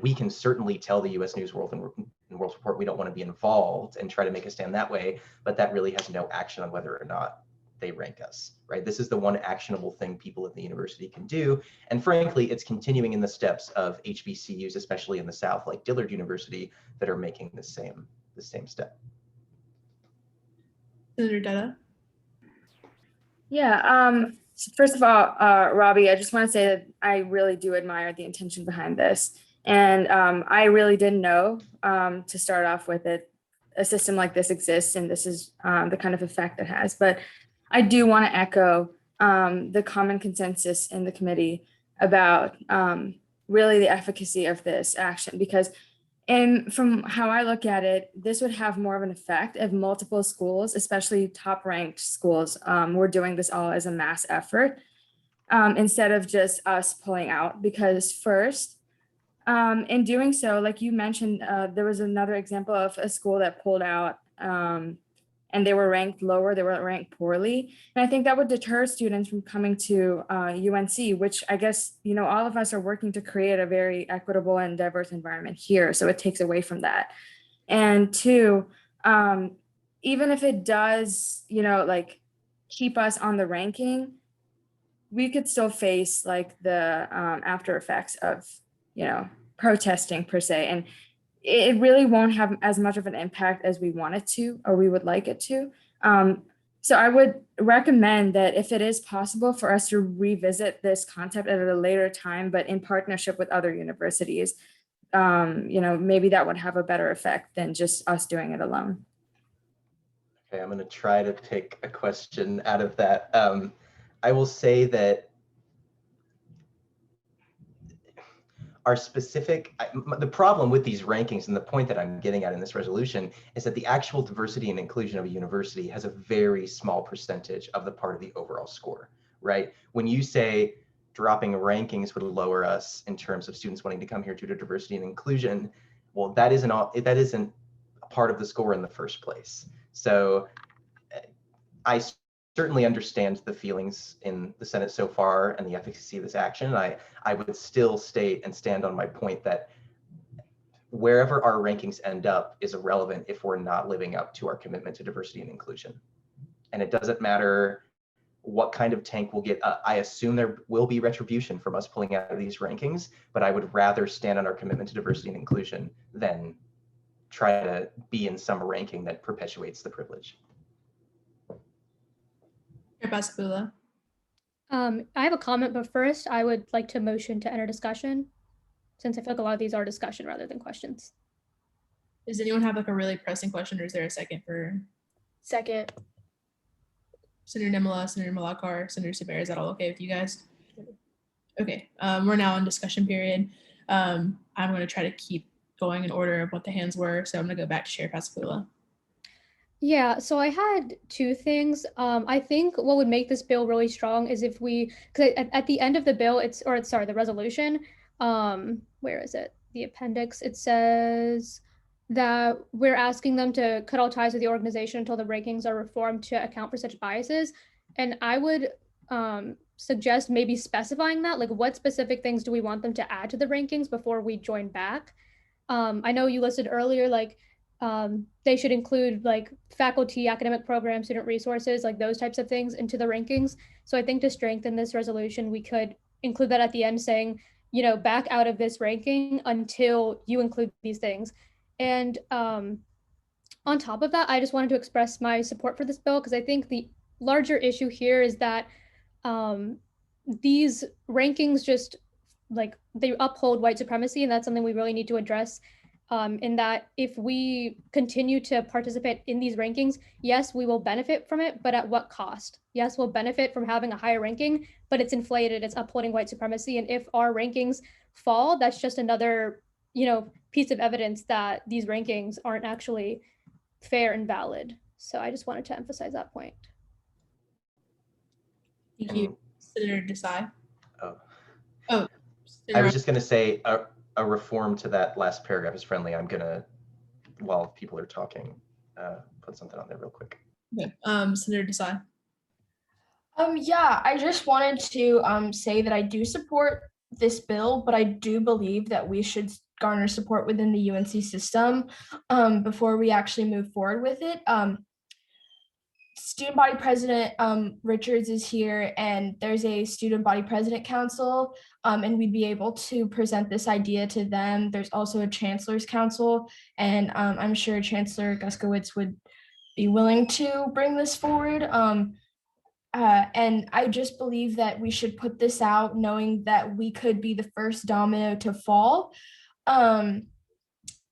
we can certainly tell the U.S. News World and World Report we don't want to be involved and try to make a stand that way, but that really has no action on whether or not they rank us, right? This is the one actionable thing people at the university can do. And frankly, it's continuing in the steps of HBCUs, especially in the South, like Dillard University, that are making the same step. Senator Dutta. Yeah, first of all, Robbie, I just want to say that I really do admire the intention behind this. And I really didn't know to start off with it, a system like this exists, and this is the kind of effect it has. But I do want to echo the common consensus in the committee about really the efficacy of this action, because from how I look at it, this would have more of an effect if multiple schools, especially top ranked schools, were doing this all as a mass effort instead of just us pulling out. Because first, in doing so, like you mentioned, there was another example of a school that pulled out and they were ranked lower, they were ranked poorly. And I think that would deter students from coming to UNC, which I guess, all of us are working to create a very equitable and diverse environment here. So it takes away from that. And two, even if it does, like keep us on the ranking, we could still face like the after effects of, protesting per se. And it really won't have as much of an impact as we want it to, or we would like it to. So I would recommend that if it is possible for us to revisit this concept at a later time, but in partnership with other universities, maybe that would have a better effect than just us doing it alone. Okay, I'm going to try to pick a question out of that. I will say that the problem with these rankings, and the point that I'm getting at in this resolution, is that the actual diversity and inclusion of a university has a very small percentage of the part of the overall score, right? When you say dropping rankings would lower us in terms of students wanting to come here due to diversity and inclusion, well, that isn't a part of the score in the first place. So I certainly understand the feelings in the Senate so far and the efficacy of this action. I would still state and stand on my point that wherever our rankings end up is irrelevant if we're not living up to our commitment to diversity and inclusion. And it doesn't matter what kind of tank we'll get. I assume there will be retribution from us pulling out of these rankings, but I would rather stand on our commitment to diversity and inclusion than try to be in some ranking that perpetuates the privilege. Basabula. I have a comment, but first I would like to motion to enter discussion, since I feel like a lot of these are discussion rather than questions. Does anyone have like a really pressing question, or is there a second for Second. Senator Nimala, Senator Malakar, Senator Sabera? Is that all okay with you guys? Okay, we're now in discussion period. I'm going to try to keep going in order of what the hands were, so I'm going to go back to Chair Pascagoula. Yeah, so I had two things. I think what would make this bill really strong is if we, because at the end of the bill, the resolution, where is it? The appendix, it says that we're asking them to cut all ties with the organization until the rankings are reformed to account for such biases. And I would suggest maybe specifying that, like what specific things do we want them to add to the rankings before we join back? I know you listed earlier, like, they should include like faculty, academic programs, student resources, like those types of things into the rankings. So I think to strengthen this resolution, we could include that at the end saying, you know, back out of this ranking until you include these things. And on top of that, I just wanted to express my support for this bill because I think the larger issue here is that these rankings just like they uphold white supremacy, and that's something we really need to address. In that if we continue to participate in these rankings, yes, we will benefit from it, but at what cost? Yes, we'll benefit from having a higher ranking, but it's inflated, it's upholding white supremacy. And if our rankings fall, that's just another, you know, piece of evidence that these rankings aren't actually fair and valid. So I just wanted to emphasize that point. Thank you. Senator Desai. I was just going to say a reform to that last paragraph is friendly. I'm going to, while people are talking, put something on there real quick. Okay. Senator Desai. Yeah, I just wanted to say that I do support this bill, but I do believe that we should garner support within the UNC system before we actually move forward with it. Student Body President Richards is here, and there's a Student Body President Council, and we'd be able to present this idea to them. There's also a Chancellor's Council, and I'm sure Chancellor Guskowitz would be willing to bring this forward. And I just believe that we should put this out knowing that we could be the first domino to fall.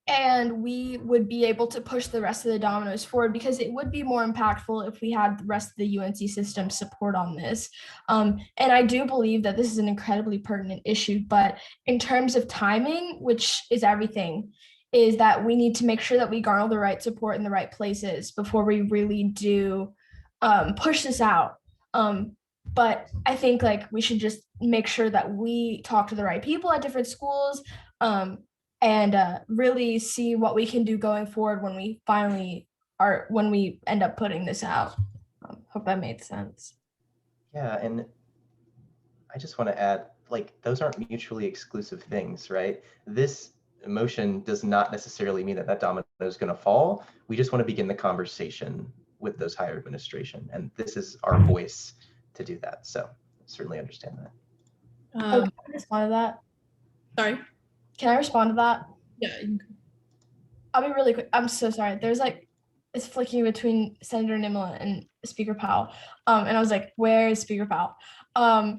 And we would be able to push the rest of the dominoes forward because it would be more impactful if we had the rest of the UNC system support on this. And I do believe that this is an incredibly pertinent issue, but in terms of timing, which is everything, is that we need to make sure that we garner the right support in the right places before we really do push this out. But I think like we should just make sure that we talk to the right people at different schools, and really see what we can do going forward when we when we end up putting this out. Hope that made sense. Yeah, and I just want to add, like, those aren't mutually exclusive things, right? This motion does not necessarily mean that that domino is going to fall. We just want to begin the conversation with those higher administration, and this is our voice to do that. So certainly understand that. Can I respond to that? Sorry. Can I respond to that? Yeah. I'll be really quick. I'm so sorry. There's like, it's flicking between Senator Nimala and Speaker Powell. And I was like, where is Speaker Powell? Yeah,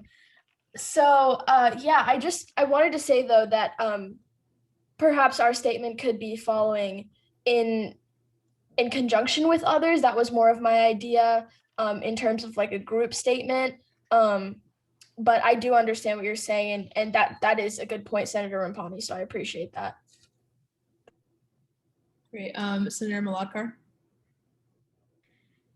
I wanted to say though that perhaps our statement could be following in conjunction with others. That was more of my idea in terms of like a group statement. But I do understand what you're saying, and that is a good point, Senator Rampani, so I appreciate that. Great. Senator Malakar.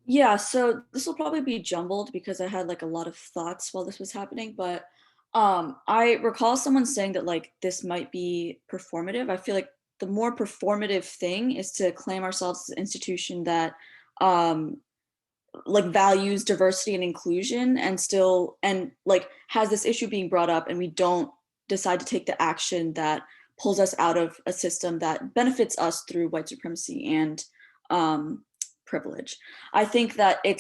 Yeah, so this will probably be jumbled because I had like a lot of thoughts while this was happening, but I recall someone saying that like this might be performative. I feel like the more performative thing is to claim ourselves as an institution that like values diversity and inclusion and like has this issue being brought up, and we don't decide to take the action that pulls us out of a system that benefits us through white supremacy and privilege. I think that I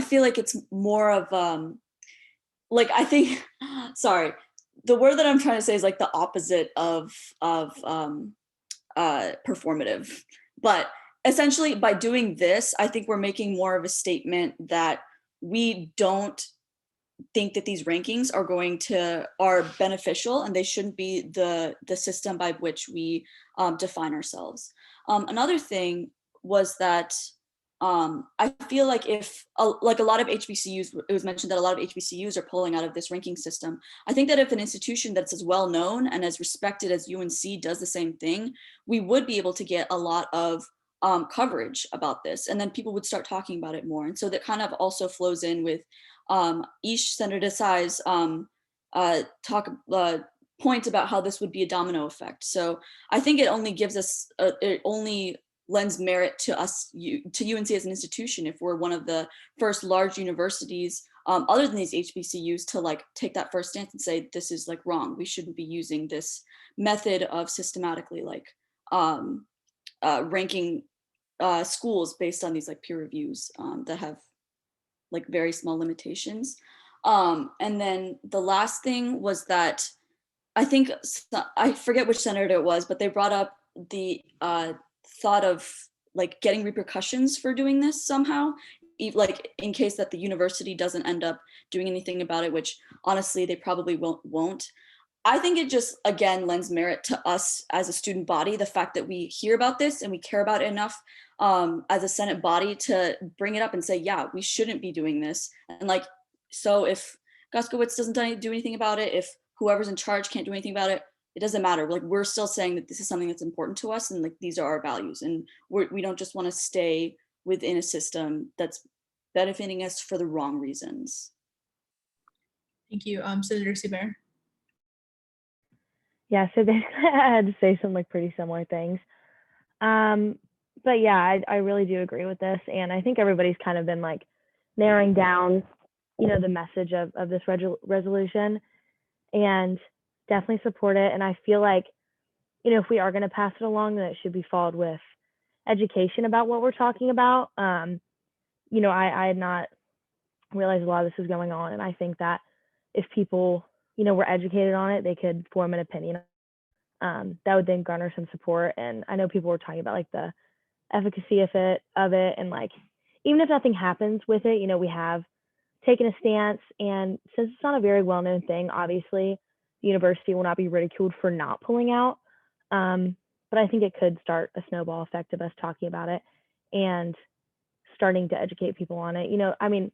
feel like it's more of like, I think, sorry, the word that I'm trying to say is like the opposite of performative. But essentially, by doing this, I think we're making more of a statement that we don't think that these rankings are beneficial, and they shouldn't be the system by which we define ourselves. Another thing was that I feel like if a lot of HBCUs, it was mentioned that a lot of HBCUs are pulling out of this ranking system. I think that if an institution that's as well known and as respected as UNC does the same thing, we would be able to get a lot of coverage about this, and then people would start talking about it more. And so that kind of also flows in with Ish, Senator Desai's point about how this would be a domino effect. So I think it only gives us, it only lends merit to us, to UNC as an institution, if we're one of the first large universities other than these HBCUs to like take that first stance and say, this is like wrong. We shouldn't be using this method of systematically like ranking schools based on these like peer reviews that have like very small limitations. And then the last thing was that I think, I forget which senator it was, but they brought up the thought of like getting repercussions for doing this somehow, like in case that the university doesn't end up doing anything about it, which honestly they probably won't. I think it just, again, lends merit to us as a student body, the fact that we hear about this and we care about it enough as a Senate body to bring it up and say, yeah, we shouldn't be doing this. And like, so if Goskowitz doesn't do anything about it, if whoever's in charge can't do anything about it, it doesn't matter. Like, we're still saying that this is something that's important to us, and like these are our values, and we don't just want to stay within a system that's benefiting us for the wrong reasons. Thank you. Senator Seabear. Yeah, so basically I had to say some like pretty similar things. But yeah, I really do agree with this. And I think everybody's kind of been like narrowing down, you know, the message of this resolution, and definitely support it. And I feel like, you know, if we are going to pass it along, then it should be followed with education about what we're talking about. You know, I had not realized a lot of this was going on. And I think that if people, you know, were educated on it, they could form an opinion. That would then garner some support. And I know people were talking about like the efficacy of it, and like, even if nothing happens with it, you know, we have taken a stance. And since it's not a very well-known thing, obviously the university will not be ridiculed for not pulling out. But I think it could start a snowball effect of us talking about it and starting to educate people on it. You know, I mean,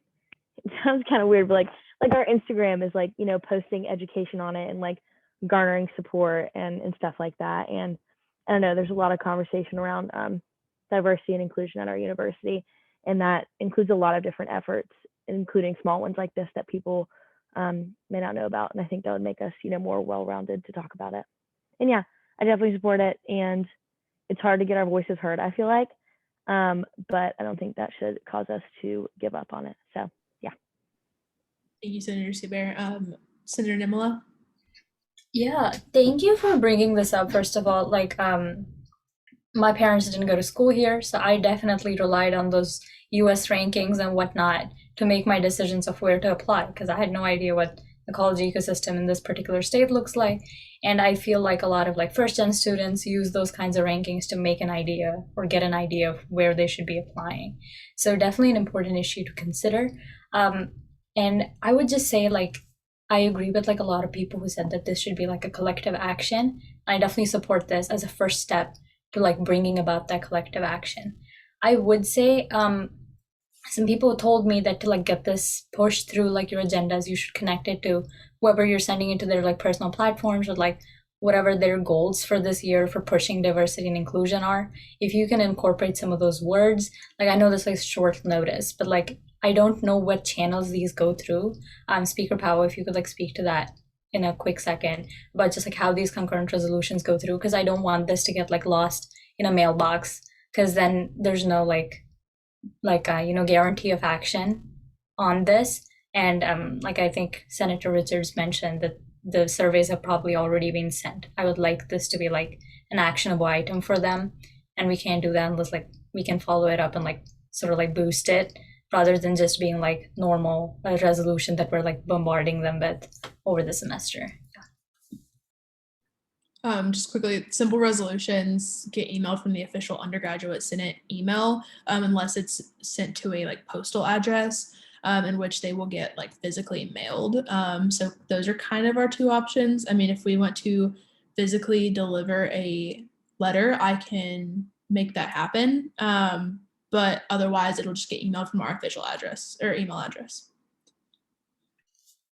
it sounds kind of weird, but like our Instagram is like, you know, posting education on it and like garnering support and stuff like that. And I don't know, there's a lot of conversation around diversity and inclusion at our university, and that includes a lot of different efforts, including small ones like this that people may not know about. And I think that would make us, you know, more well-rounded to talk about it. And yeah, I definitely support it, and it's hard to get our voices heard, I feel like, but I don't think that should cause us to give up on it. So yeah. Thank you, Senator Seabear. Senator Nimala. Yeah, thank you for bringing this up. First of all, like, my parents didn't go to school here, so I definitely relied on those US rankings and whatnot to make my decisions of where to apply, because I had no idea what the college ecosystem in this particular state looks like. And I feel like a lot of like first-gen students use those kinds of rankings to make an idea or get an idea of where they should be applying. So definitely an important issue to consider. And I would just say, like, I agree with like a lot of people who said that this should be like a collective action. I definitely support this as a first step to like bringing about that collective action. I would say some people told me that to like get this pushed through like your agendas, you should connect it to whoever you're sending into their like personal platforms, or like whatever their goals for this year for pushing diversity and inclusion are. If you can incorporate some of those words, like, I know this is short notice, but like, I don't know what channels these go through. Speaker Powell, if you could like speak to that in a quick second, but just like how these concurrent resolutions go through, because I don't want this to get like lost in a mailbox, because then there's no you know, guarantee of action on this. And like, I think Senator Richards mentioned that the surveys have probably already been sent. I would like this to be like an actionable item for them, and we can't do that unless like we can follow it up and like sort of like boost it, rather than just being like normal resolution that we're like bombarding them with over the semester. Just quickly, simple resolutions get emailed from the official undergraduate Senate email, unless it's sent to a like postal address, in which they will get like physically mailed. So those are kind of our two options. I mean, if we want to physically deliver a letter, I can make that happen. But otherwise, it'll just get emailed from our official address or email address.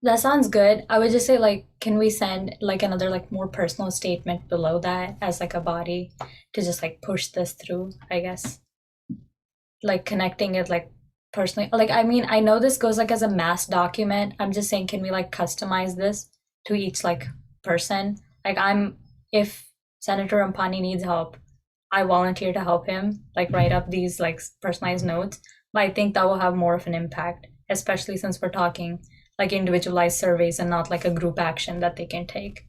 That sounds good. I would just say like, can we send like another like more personal statement below that as like a body to just like push this through, I guess. Like connecting it like personally. Like I mean, I know this goes like as a mass document. I'm just saying, can we like customize this to each like person? Like if Senator Rampani needs help, I volunteer to help him like write up these like personalized notes. But I think that will have more of an impact, especially since we're talking like individualized surveys and not like a group action that they can take.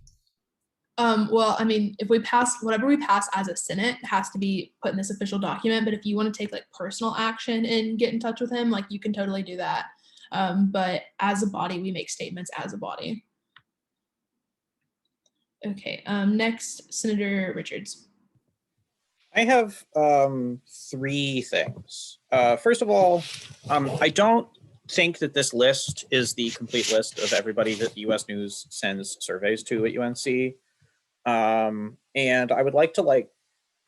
Well, I mean, if we pass whatever we pass as a Senate has to be put in this official document. But if you want to take like personal action and get in touch with him, like you can totally do that. But as a body, we make statements as a body. Okay. Next, Senator Richards. I have 3 things. First of all, I don't think that this list is the complete list of everybody that the US News sends surveys to at UNC. And I would like to like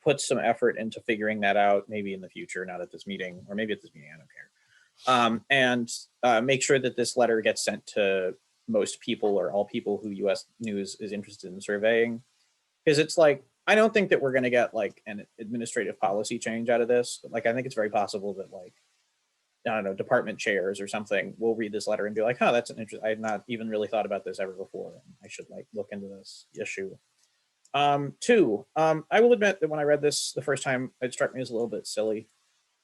put some effort into figuring that out maybe in the future, not at this meeting, or maybe at this meeting, I don't care. And make sure that this letter gets sent to most people or all people who US News is interested in surveying. Because it's like, I don't think that we're going to get like an administrative policy change out of this. But like, I think it's very possible that like, I don't know, department chairs or something will read this letter and be like, oh, that's an interest. I had not even really thought about this ever before. I should like look into this issue. 2, I will admit that when I read this the first time, it struck me as a little bit silly.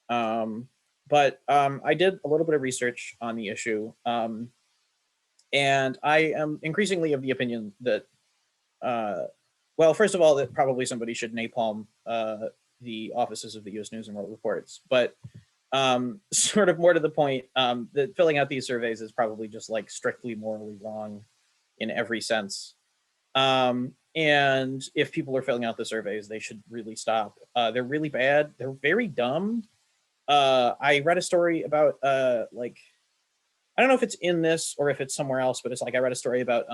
But I did a little bit of research on the issue. And I am increasingly of the opinion that, well, first of all, that probably somebody should napalm the offices of the US News and World Reports. But sort of more to the point, that filling out these surveys is probably just like strictly morally wrong in every sense. And if people are filling out the surveys, they should really stop. They're really bad. They're very dumb. I read a story about like, I don't know if it's in this or if it's somewhere else, but it's like I read a story about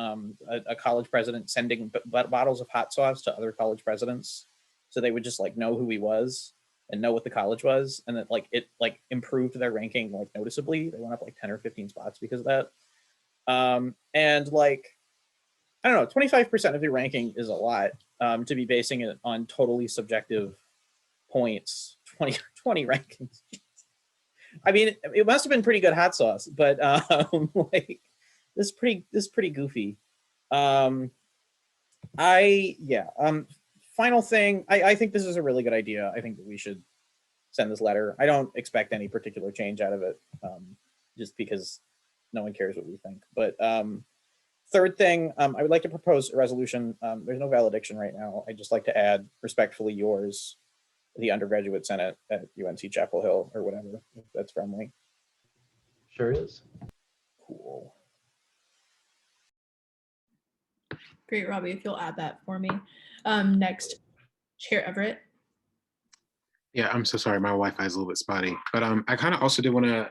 a college president sending bottles of hot sauce to other college presidents, so they would just like know who he was and know what the college was, and that like it like improved their ranking like noticeably. They went up like 10 or 15 spots because of that. And like, I don't know, 25% of your ranking is a lot, to be basing it on totally subjective points. 20 rankings. I mean, it must have been pretty good hot sauce, but like this is pretty goofy. Final thing, I think this is a really good idea. I think that we should send this letter. I don't expect any particular change out of it, just because no one cares what we think. But third thing, I would like to propose a resolution. There's no valediction right now. I'd just like to add respectfully yours, the Undergraduate Senate at UNC Chapel Hill or whatever, if that's friendly. Sure is. Cool. Great, Robbie, if you'll add that for me. Next, Chair Everett. Yeah, I'm so sorry. My Wi-Fi is a little bit spotty, but I kind of also did want to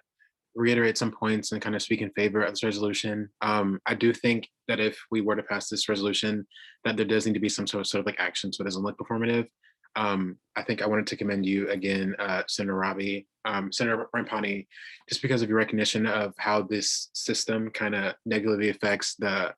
reiterate some points and kind of speak in favor of this resolution. I do think that if we were to pass this resolution, that there does need to be some sort of like action so it doesn't look performative. I think I wanted to commend you again, Senator Rampani, just because of your recognition of how this system kind of negatively affects the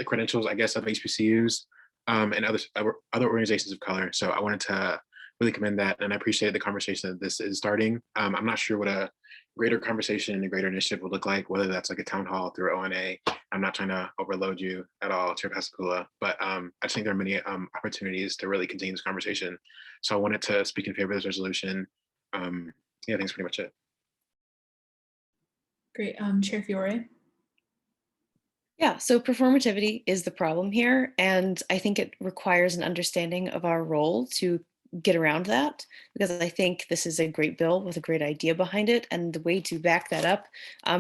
credentials, I guess, of HBCUs and other organizations of color. So I wanted to really commend that, and I appreciate the conversation that this is starting. I'm not sure what a greater conversation and a greater initiative would look like, whether that's like a town hall through ONA. I'm not trying to overload you at all, Chair Pascagoula, but I just think there are many opportunities to really continue this conversation. So I wanted to speak in favor of this resolution. Yeah, that's pretty much it. Great, Chair Fiore. Yeah, so performativity is the problem here, and I think it requires an understanding of our role to get around that, because I think this is a great bill with a great idea behind it, and the way to back that up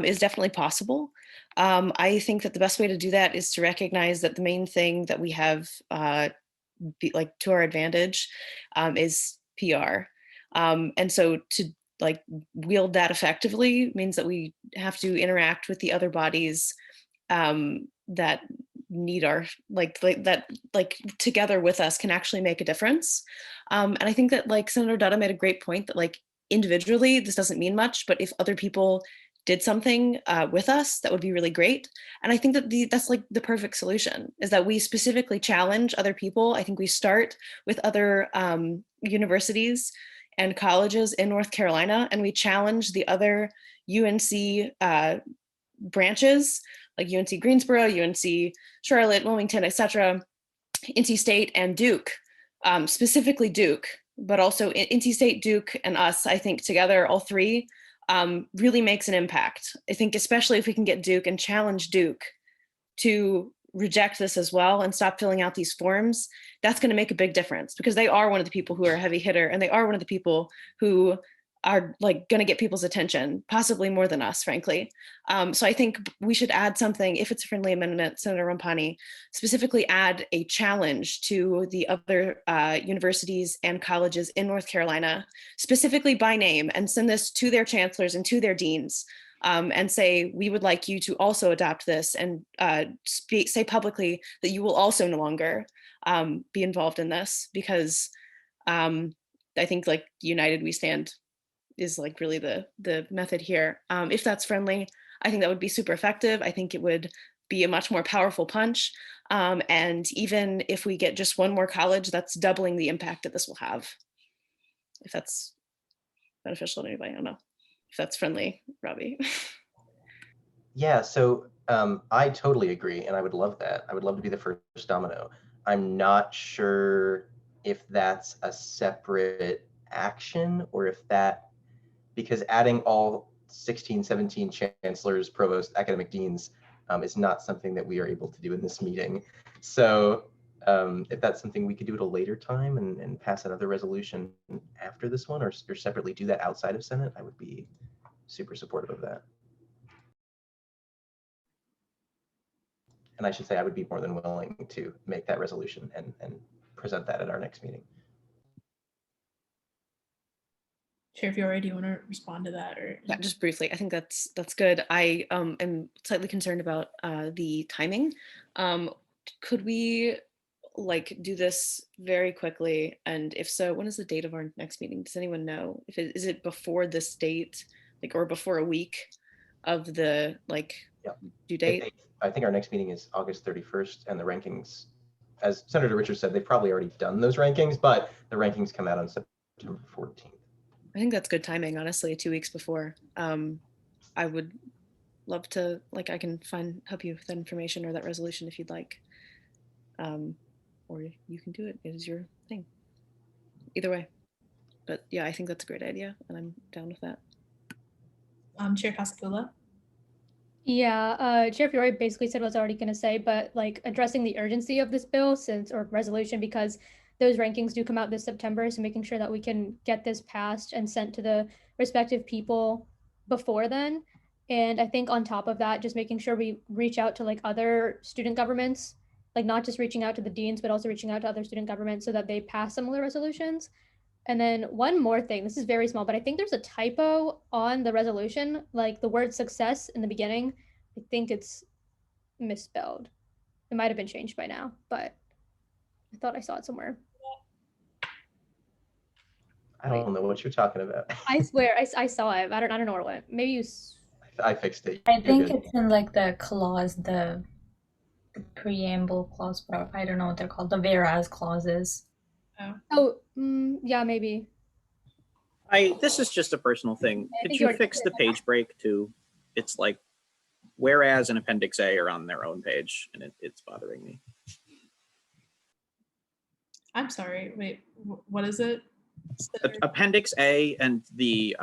is definitely possible. I think that the best way to do that is to recognize that the main thing that we have be like to our advantage is PR. And so to like wield that effectively means that we have to interact with the other bodies that need our like together with us can actually make a difference. And I think that like Senator Dutta made a great point that like individually this doesn't mean much, but if other people did something with us, that would be really great. And I think that that's like the perfect solution is that we specifically challenge other people. I think we start with other universities and colleges in North Carolina, and we challenge the other UNC branches like UNC Greensboro, UNC Charlotte, Wilmington, etc., NC State and Duke, specifically Duke, but also NC State, Duke, and us, I think together, all three, really makes an impact. I think especially if we can get Duke and challenge Duke to reject this as well and stop filling out these forms, that's going to make a big difference because they are one of the people who are a heavy hitter and they are one of the people who are like going to get people's attention, possibly more than us, frankly. So I think we should add something, if it's a friendly amendment, Senator Rampani, specifically add a challenge to the other universities and colleges in North Carolina, specifically by name, and send this to their chancellors and to their deans. And say, we would like you to also adopt this and say publicly that you will also no longer be involved in this because I think like United We Stand is like really the method here. If that's friendly, I think that would be super effective. I think it would be a much more powerful punch. And even if we get just one more college, that's doubling the impact that this will have. If that's beneficial to anybody, I don't know. If that's friendly, Robbie. Yeah, so I totally agree, and I would love that. I would love to be the first domino. I'm not sure if that's a separate action or if that, because adding all 16, 17 chancellors, provosts, academic deans is not something that we are able to do in this meeting. So if that's something we could do at a later time and pass another resolution after this one or separately do that outside of Senate, I would be super supportive of that. And I should say I would be more than willing to make that resolution and present that at our next meeting. Chair Fiore, do you want to respond to that? Or yeah, just briefly, I think that's good. I am slightly concerned about the timing. Could we like do this very quickly? And if so, when is the date of our next meeting? Does anyone know? If is it before this date, like, or before a week of the like due date? I think our next meeting is August 31st, and the rankings, as Senator Richards said, they've probably already done those rankings, but the rankings come out on September 14th. I think that's good timing, honestly, 2 weeks before. I would love to, like, I can help you with that information or that resolution if you'd like. Or you can do it. It is your thing. Either way. But yeah, I think that's a great idea, and I'm down with that. Chair Casapula? Yeah, Chair Fiore basically said what I was already going to say, but like addressing the urgency of this bill or resolution, because those rankings do come out this September. So making sure that we can get this passed and sent to the respective people before then. And I think on top of that, just making sure we reach out to like other student governments, like not just reaching out to the deans, but also reaching out to other student governments so that they pass similar resolutions. And then one more thing, this is very small, but I think there's a typo on the resolution, like the word success in the beginning. I think it's misspelled. It might have been changed by now, but I thought I saw it somewhere. I don't know what you're talking about. I swear, I saw it. I don't know where it went. Maybe you. I fixed it. I think it's in like the clause, the preamble clause, but I don't know what they're called, the whereas clauses. Yeah, maybe. This is just a personal thing. Could you fix the did. page break to, it's like, whereas and Appendix A are on their own page, and it's bothering me. I'm sorry, wait, what is it? Appendix A and the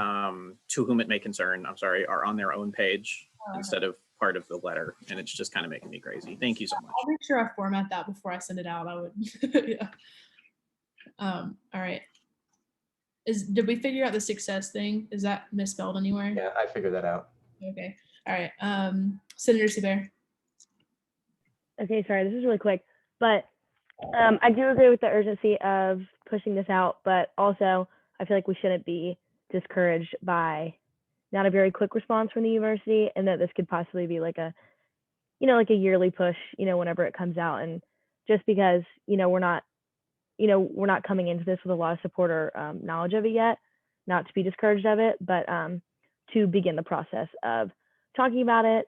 to whom it may concern, I'm sorry, are on their own page instead of part of the letter, and it's just kind of making me crazy. Thank you so much. I'll make sure I format that before I send it out. I would, yeah. All right. Did we figure out the success thing? Is that misspelled anywhere? Yeah, I figured that out. Okay. All right. Senator Seabear. Okay, sorry, this is really quick, but I do agree with the urgency of pushing this out, but also I feel like we shouldn't be discouraged by not a very quick response from the university, and that this could possibly be like a, like a yearly push, whenever it comes out. And just because, we're not coming into this with a lot of support or knowledge of it yet, not to be discouraged of it, but to begin the process of talking about it.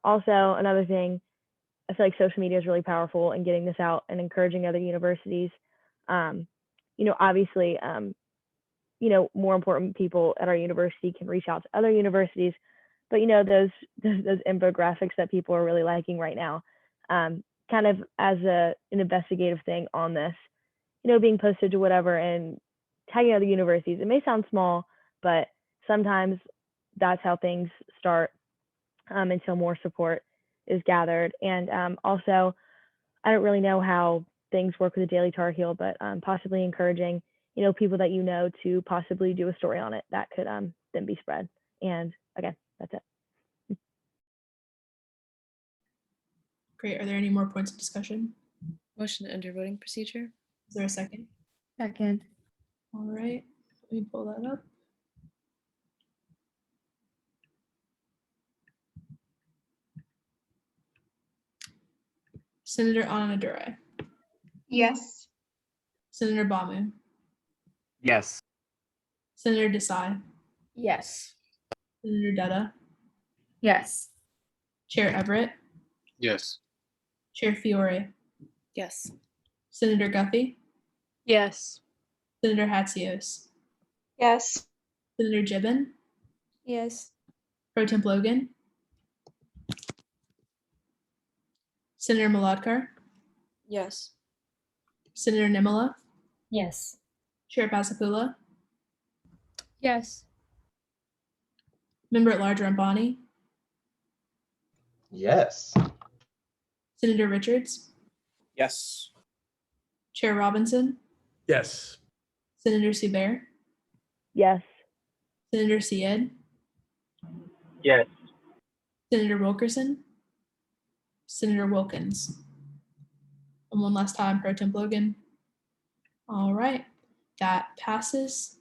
Also, another thing, I feel like social media is really powerful in getting this out and encouraging other universities. Obviously, more important people at our university can reach out to other universities, but those infographics that people are really liking right now, kind of as an investigative thing on this, being posted to whatever and tagging other universities. It may sound small, but sometimes that's how things start, until more support is gathered. And also, I don't really know how things work with the Daily Tar Heel, but possibly encouraging, people that to possibly do a story on it that could then be spread. And again, that's it. Great. Are there any more points of discussion? Motion to enter voting procedure. Is there a second? Second. All right, let me pull that up. Senator Anadure. Yes. Senator Bamu. Yes. Senator Desai. Yes. Senator Dutta. Yes. Chair Everett. Yes. Chair Fiore. Yes. Senator Guffey. Yes. Senator Hatzios. Yes. Senator Gibbon. Yes. Pro Temp Logan. Senator Malodkar. Yes. Senator Nimala. Yes. Chair Pasapula. Yes. Member at Large Rambani. Yes. Senator Richards. Yes. Chair Robinson. Yes. Senator Subert. Yes. Senator Syed. Yes. Senator Wilkerson. Senator Wilkins. And one last time, Pro Temp Logan. All right, that passes.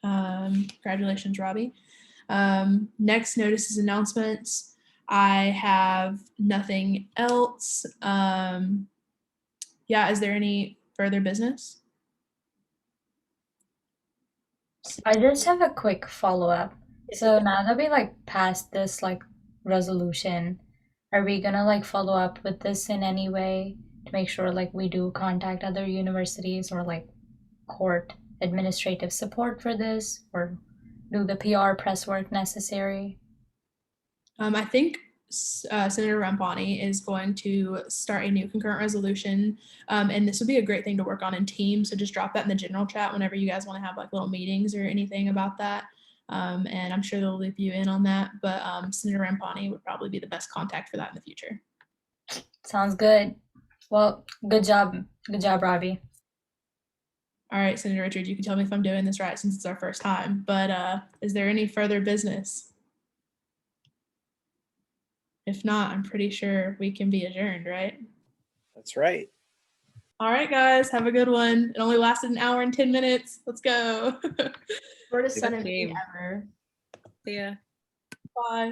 Congratulations, Robbie. Next, notices announcements. I have nothing else. Yeah, is there any further business? I just have a quick follow-up. So now that we passed this resolution, are we gonna follow up with this in any way to make sure we do contact other universities or court administrative support for this, or do the PR press work necessary? I think Senator Rampani is going to start a new concurrent resolution, and this would be a great thing to work on in teams. So just drop that in the general chat whenever you guys want to have little meetings or anything about that. And I'm sure they'll loop you in on that. But Senator Rampani would probably be the best contact for that in the future. Sounds good. Well, good job. Good job, Robbie. All right, Senator Richards, you can tell me if I'm doing this right since it's our first time. But is there any further business? If not, I'm pretty sure we can be adjourned, right? That's right. All right, guys, have a good one. It only lasted an hour and 10 minutes. Let's go. Shortest Senate meeting ever. Yeah. Bye.